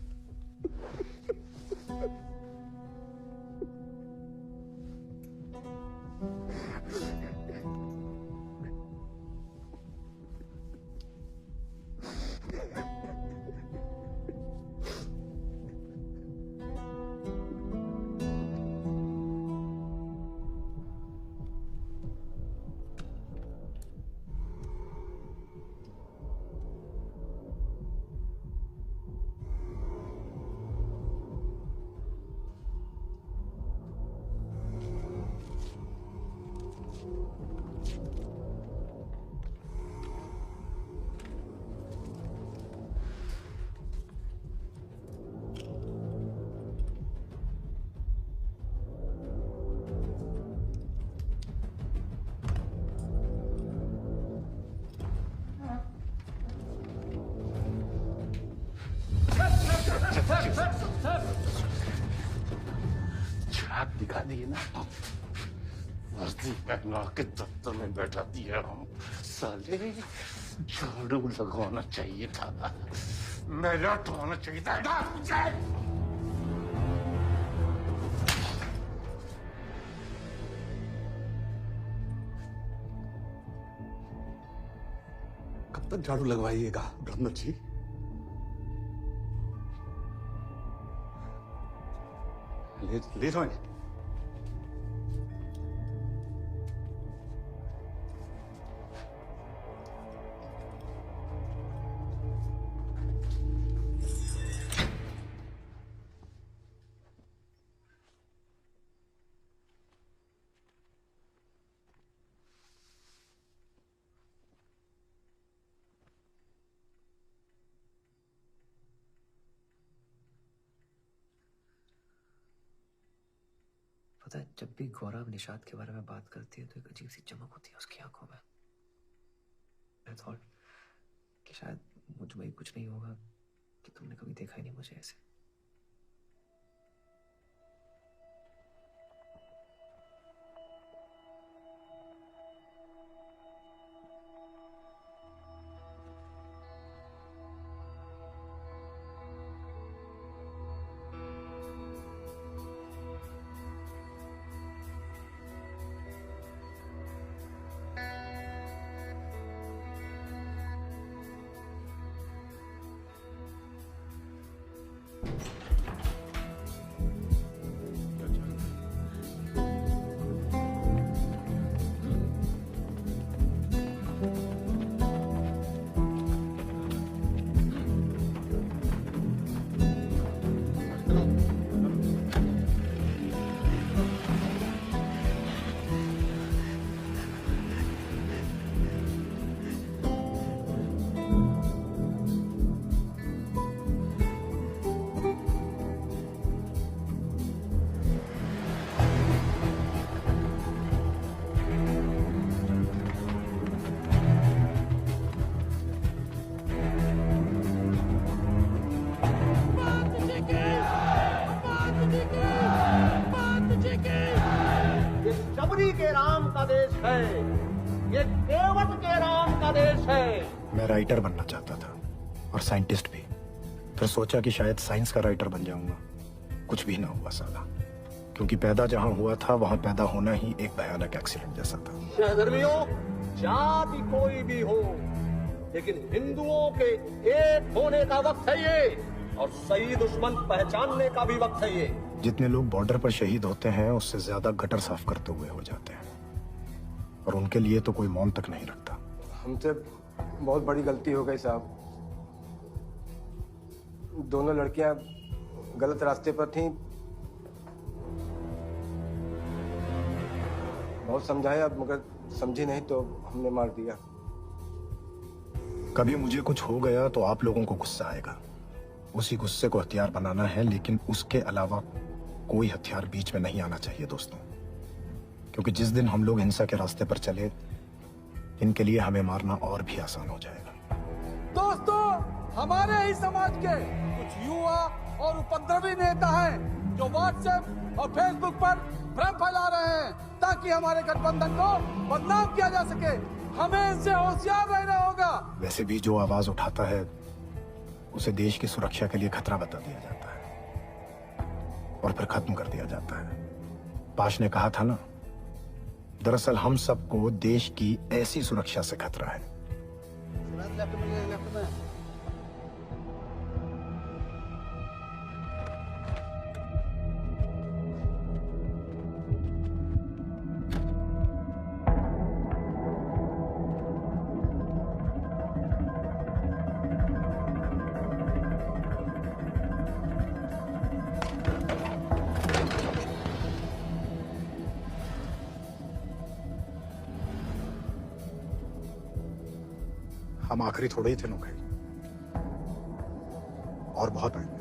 छाप दिखा दी ना, वर्दी पहना के दफ्तर में बैठा दिया हम। साले झाड़ू लगाना चाहिए था। मेरा तो होना चाहिए था ना मुझे। कब तक झाड़ू लगवाइएगा ब्रह्म जी? ले जाओ इन्हें। पता है, जब भी गौरव निषाद के बारे में बात करती है तो एक अजीब सी चमक होती है उसकी आंखों में। I thought कि शायद मुझ में कुछ नहीं होगा कि तुमने कभी देखा ही नहीं मुझे ऐसे। शबरी के राम का देश है, ये केवट के राम का देश है। मैं राइटर बनना चाहता था और साइंटिस्ट भी। फिर सोचा कि शायद साइंस का राइटर बन जाऊंगा। कुछ भी ना हुआ साला, क्योंकि पैदा जहां हुआ था वहां पैदा होना ही एक भयानक एक्सीडेंट जैसा था। सहधर्मियों, जाति कोई भी हो, लेकिन हिंदुओं के एक होने का वक्त है ये, और सही दुश्मन पहचानने का भी वक्त है ये। जितने लोग बॉर्डर पर शहीद होते हैं उससे ज्यादा गटर साफ करते हुए हो जाते हैं, और उनके लिए तो कोई मौन तक नहीं रखता। हमसे बहुत बड़ी गलती हो गई साहब। दोनों लड़कियां गलत रास्ते पर थीं। बहुत समझाया मगर समझी नहीं तो हमने मार दिया। कभी मुझे कुछ हो गया तो आप लोगों को गुस्सा आएगा। उसी गुस्से को हथियार बनाना है, लेकिन उसके अलावा कोई हथियार बीच में नहीं आना चाहिए दोस्तों, क्योंकि जिस दिन हम लोग हिंसा के रास्ते पर चले, इनके लिए हमें मारना और भी आसान हो जाएगा। दोस्तों, हमारे ही समाज के कुछ युवा और उपद्रवी नेता हैं जो व्हाट्सएप और फेसबुक पर भ्रम फैला रहे हैं ताकि हमारे गठबंधन को बदनाम किया जा सके। हमें इनसे होशियार रहना होगा। वैसे भी जो आवाज उठाता है उसे देश की सुरक्षा के लिए खतरा बता दिया जाता है और फिर खत्म कर दिया जाता है। पाश ने कहा था ना, दरअसल हम सबको देश की ऐसी सुरक्षा से खतरा है। हम आखिरी थोड़े ही थे नौकरी, और बहुत आएंगे।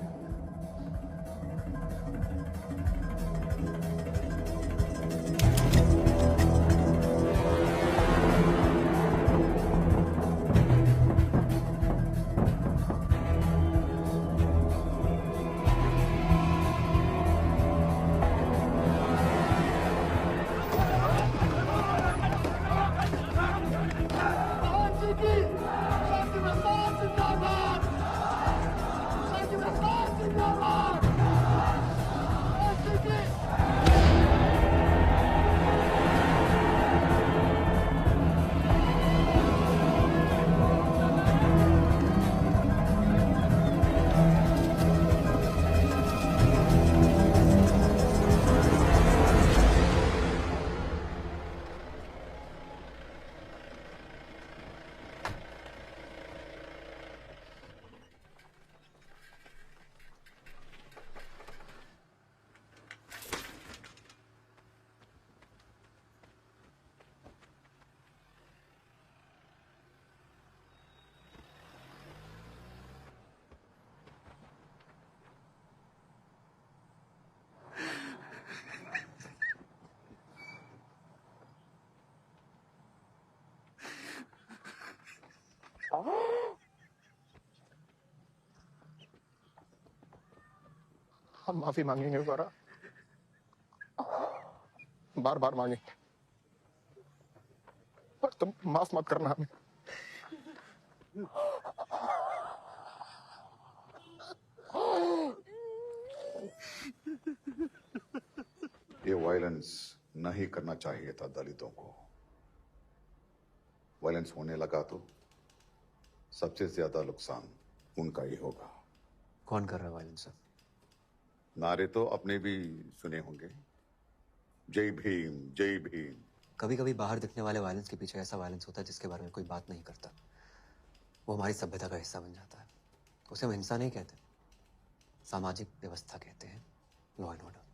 हम माफी मांगेंगे गौरा, बार बार मांगेंगे, पर तुम माफ मत करना हमें। ये वायलेंस नहीं करना चाहिए था दलितों को। वायलेंस होने लगा तो सबसे ज्यादा नुकसान उनका ही होगा। कौन कर रहा है वायलेंस सर? नारे तो अपने भी सुने होंगे, जय भीम जय भीम। कभी कभी बाहर दिखने वाले वायलेंस के पीछे ऐसा वायलेंस होता है जिसके बारे में कोई बात नहीं करता। वो हमारी सभ्यता का हिस्सा बन जाता है। उसे हम हिंसा नहीं कहते, सामाजिक व्यवस्था कहते हैं, लॉ एंड ऑर्डर।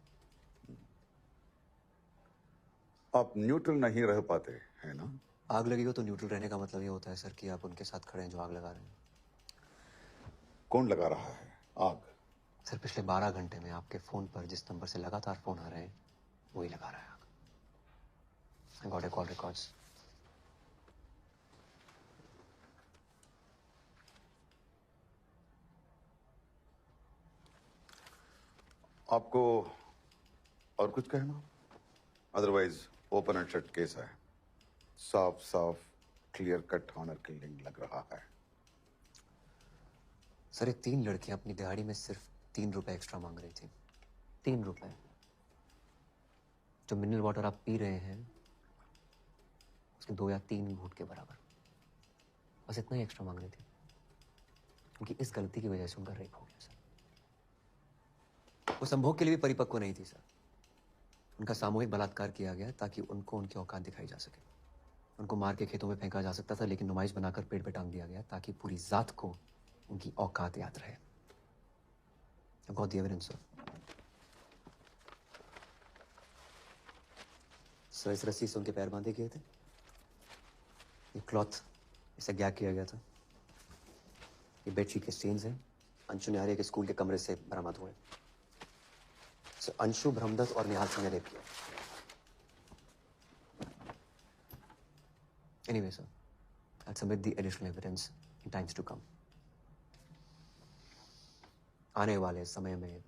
आप न्यूट्रल नहीं रह पाते है ना? आग लगी हो तो न्यूट्रल रहने का मतलब ये होता है सर कि आप उनके साथ खड़े हैं जो आग लगा रहे हैं। कौन लगा रहा है आग? सर पिछले 12 घंटे में आपके फोन पर जिस नंबर से लगातार फोन आ रहे हैं वही लगा रहा है आग। I got a call records. आपको और कुछ कहना? Otherwise open and shut case है। साफ साफ क्लियर कट ऑनर किलिंग लग रहा है। सर ये 3 लड़कियां अपनी दिहाड़ी में सिर्फ 3 रुपए एक्स्ट्रा मांग रही थी। 3 रुपए। जो मिनरल वाटर आप पी रहे हैं उसके 2 या 3 घूंट के बराबर। बस इतना ही एक्स्ट्रा मांग रही थी। उनकी इस गलती की वजह से उनका रेप हो गया सर। वो संभोग के लिए भी परिपक्व नहीं थी सर। उनका सामूहिक बलात्कार किया गया ताकि उनको उनकी औकात दिखाई जा सके। उनको मार के खेतों में फेंका जा सकता था, लेकिन नुमाइश बनाकर पेड़ पे टांग दिया गया ताकि पूरी जात को उनकी औकात याद रहे। I've got the evidence, sir. Sir इस रस्सी से उनके पैर बांधे गए थे। ये क्लॉथ इसे गैग किया गया था। ये बेडशीट के स्टेन्स हैं अंशु निहारिया के स्कूल के कमरे से बरामद हुए। सर अंशु, ब्रह्मदत्त और निहाल सिंह ने रेप किया। Anyway, sir, I'll submit the additional evidence in times to come. आने वाले समय में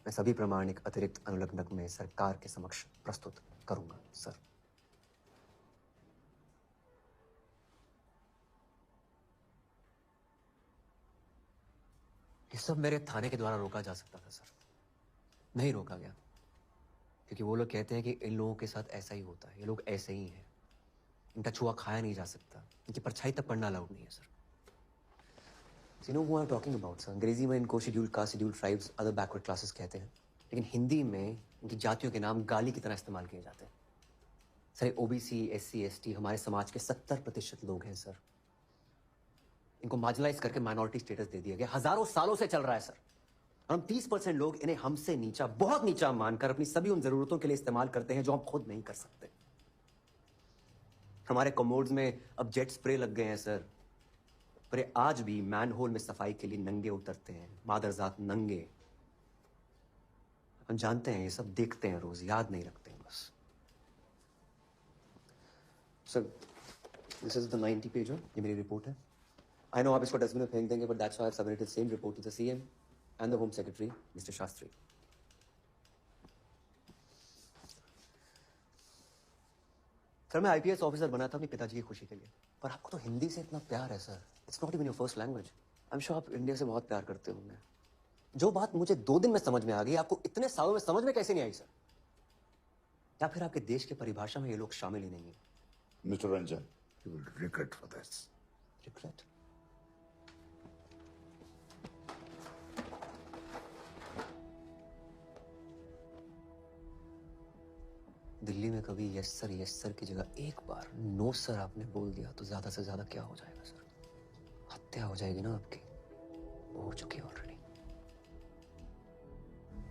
मैं सभी प्रमाणिक अतिरिक्त अनुलग्नक में सरकार के समक्ष प्रस्तुत करूंगा सर। ये सब मेरे थाने के द्वारा रोका जा सकता था सर, नहीं रोका गया क्योंकि वो लोग कहते हैं कि इन लोगों के साथ ऐसा ही होता है, ये लोग ऐसे ही हैं, इनका छुआ खाया नहीं जा सकता, इनकी परछाई तक पढ़ना अलाउड नहीं है sir. You know who I'm talking about, sir? अंग्रेजी में इनको scheduled caste, scheduled tribes, other backward classes कहते हैं, लेकिन हिंदी में इनकी जातियों के नाम गाली की तरह इस्तेमाल किए जाते हैं। सर ओबीसी, एससी, एसटी हमारे समाज के 70% लोग हैं सर। इनको मार्जिनलाइज करके माइनॉरिटी स्टेटस दे दिया गया, हजारों सालों से चल रहा है सर। और हम 30% लोग इन्हें हमसे नीचा, बहुत नीचा मानकर अपनी सभी उन जरूरतों के लिए इस्तेमाल करते हैं जो हम खुद नहीं कर सकते। हमारे कमोड्स में अब जेट स्प्रे लग गए हैं सर, पर ये आज भी मैनहोल में सफाई के लिए नंगे उतरते हैं, मादरजात नंगे। हम जानते हैं, ये सब देखते हैं रोज, याद नहीं रखते हैं बस। Sir this is the 90 page, ये मेरी रिपोर्ट है। आई नो आप इसको डस्टबिन में फेंक देंगे, but that's why I have submitted same report to the CM and the home secretary mister Shastri. Sir मैं आईपीएस ऑफिसर बना था अपने पिताजी की खुशी के लिए, पर आपको तो हिंदी से इतना प्यार है sir. It's not even your first language. I am sure आप इंडिया से बहुत प्यार करते होंगे। जो बात मुझे 2 दिन में समझ में आ गई, आपको इतने सालों में समझ में कैसे नहीं आई सर? या फिर आपके देश की परिभाषा में ये लोग शामिल ही नहीं है? Mister Ranjan, you will regret for this. Regret? Delhi में कभी यस सर की जगह एक बार नो सर आपने बोल दिया तो ज्यादा से ज्यादा क्या हो जाएगा सर? हत्या हो जाएगी ना आपकी। वो हो चुकी है ऑलरेडी,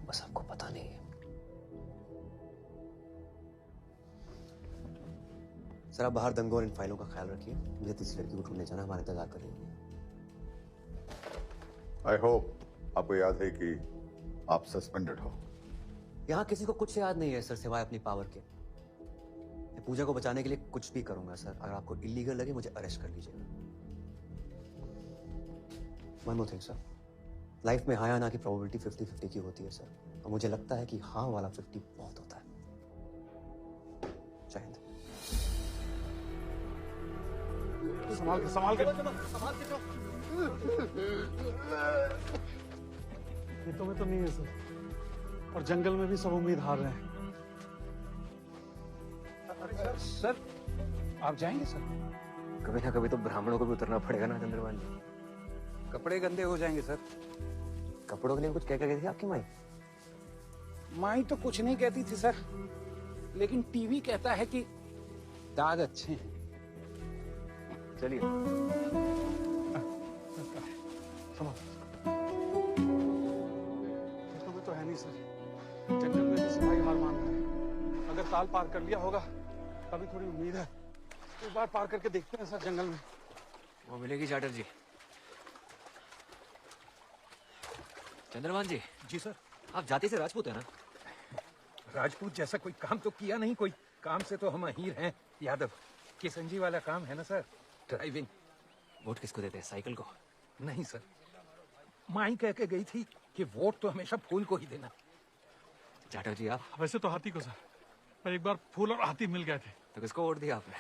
बस आपको पता नहीं है। सर आप बाहर दंगों और इन फाइलों का ख्याल रखिए। मुझे तीसरी लड़की को ढूंढने जाना, हमारा इंतजार कर रही है। आई होप आपको याद है कि आप सस्पेंडेड हो। यहाँ किसी को कुछ याद नहीं है सर, सिवाय अपनी पावर के। मैं पूजा को बचाने के लिए कुछ भी करूंगा सर। अगर आपको इलीगल लगे मुझे अरेस्ट कर लीजिएगा। One more thing sir, life में हाँ या ना की प्रोबेबिलिटी 50-50 की होती है सर, और मुझे लगता है कि हाँ वाला 50 बहुत होता है। जय हिंद। संभाल के संभाल के खेतों में तो नहीं है सर, और जंगल में भी सब उम्मीद हार रहे हैं। सर आप जाएंगे सर? कभी ना कभी तो ब्राह्मणों को भी उतरना पड़ेगा ना चंद्रभान जी। कपड़े गंदे हो जाएंगे सर। कपड़ों के लिए कुछ क्या कह रही थी आपकी माई? माई तो कुछ नहीं कहती थी सर, लेकिन टीवी कहता है कि दाग अच्छे हैं। चलिए खेतों में तो है नहीं सर, जंगल में भी सिपाही हार मान रहे हैं। अगर ताल पार कर लिया होगा तभी थोड़ी उम्मीद है। एक बार पार करके देखते हैं सर जंगल में। वो मिलेगी चाटर जी। चंद्रभान जी। जी सर। आप जाति से राजपूत है ना? राजपूत जैसा कोई काम तो किया नहीं, कोई काम से तो हम अहीर हैं यादव। किशन जी वाला काम है ना सर, ड्राइविंग। वोट किसको देते हैं, साइकिल को? नहीं सर, माई कह के गई थी कि वोट तो हमेशा फूल को ही देना। चाटर जी आप? वैसे तो हाथी को सर, पर एक बार फूल और हाथी मिल गए थे। तो किसको वोट दिया आपने?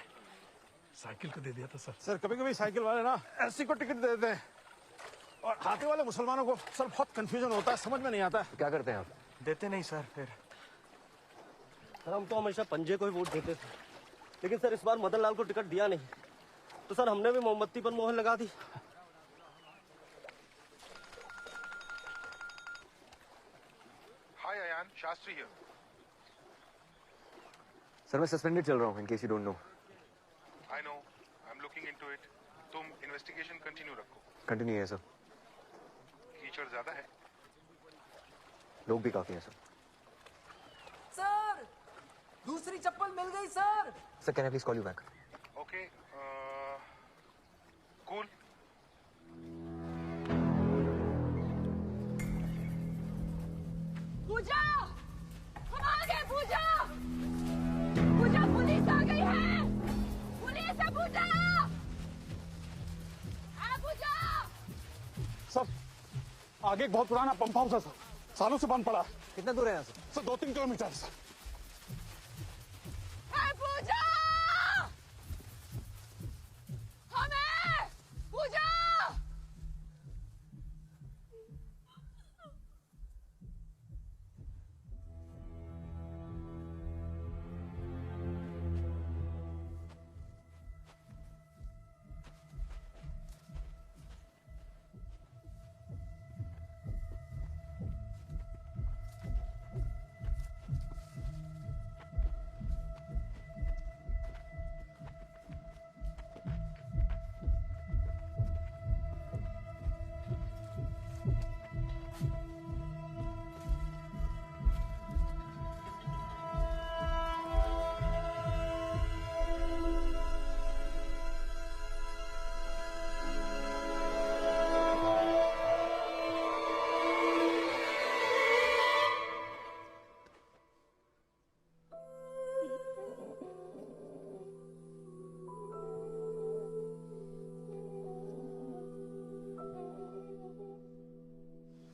साइकिल को दे दिया था सर। सर कभी कभी साइकिल वाले ना ऐसी को टिकट दे देते हैं, और हाथी वाले मुसलमानों को सर बहुत कंफ्यूजन होता है, समझ में नहीं आता। क्या करते हैं आप? देते नहीं सर। फिर सर हम तो हमेशा पंजे को ही वोट देते थे, लेकिन सर इस बार मदन लाल को टिकट दिया नहीं, तो सर हमने भी मोमबत्ती पर मोहर लगा दी। हाय अयान, शास्त्री हियर। सर मैं सस्पेंडेड चल रहा हूँ, in case you don't know. I know, I am looking into it. तुम इन्वेस्टिगेशन कंटिन्यू रखो। कंटिन्यू है सर। कीचड़ ज्यादा है? लोग भी काफी हैं सर। सर दूसरी चप्पल मिल गई sir. Sir can I please call you back? Okay cool. Puja, हम आ गए। पूजा, पूजा पुलिस आ गई है। पुलिस है पूजा। पूजा। सर आगे एक बहुत पुराना पंप हाउस है सर, सालों से बंद पड़ा है। कितना दूर है यहाँ से? Sir 2-3 kilometre sir. पूजा, हमें पूजा।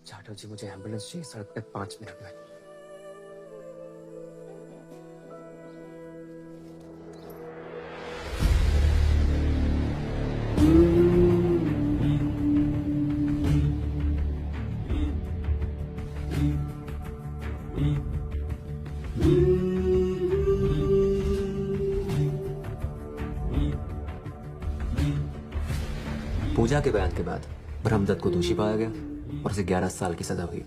चाटर जी मुझे एम्बुलेंस चाहिए सड़क पे 5 मिनट में। पूजा के बयान के बाद ब्रह्मदत्त को दोषी पाया गया और उसे 11 साल की सजा हुई।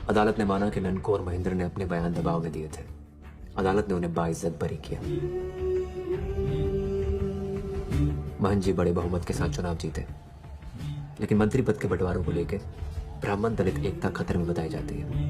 अदालत ने माना कि ननको और महेंद्र ने अपने बयान दबाव में दिए थे। अदालत ने उन्हें बाइज्जत बरी किया। महन जी बड़े बहुमत के साथ चुनाव जीते, लेकिन मंत्री पद के बंटवारों को लेकर ब्राह्मण दलित एकता खतरे में बताई जाती है।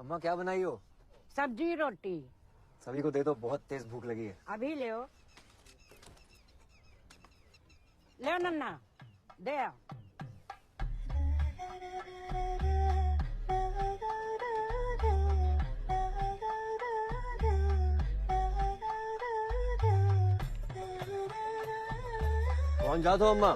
अम्मा क्या बनाई हो? सब्जी रोटी। सभी को दे दो, बहुत तेज भूख लगी है। अभी ले नन्ना, दे आओ। कौन जा दो अम्मा?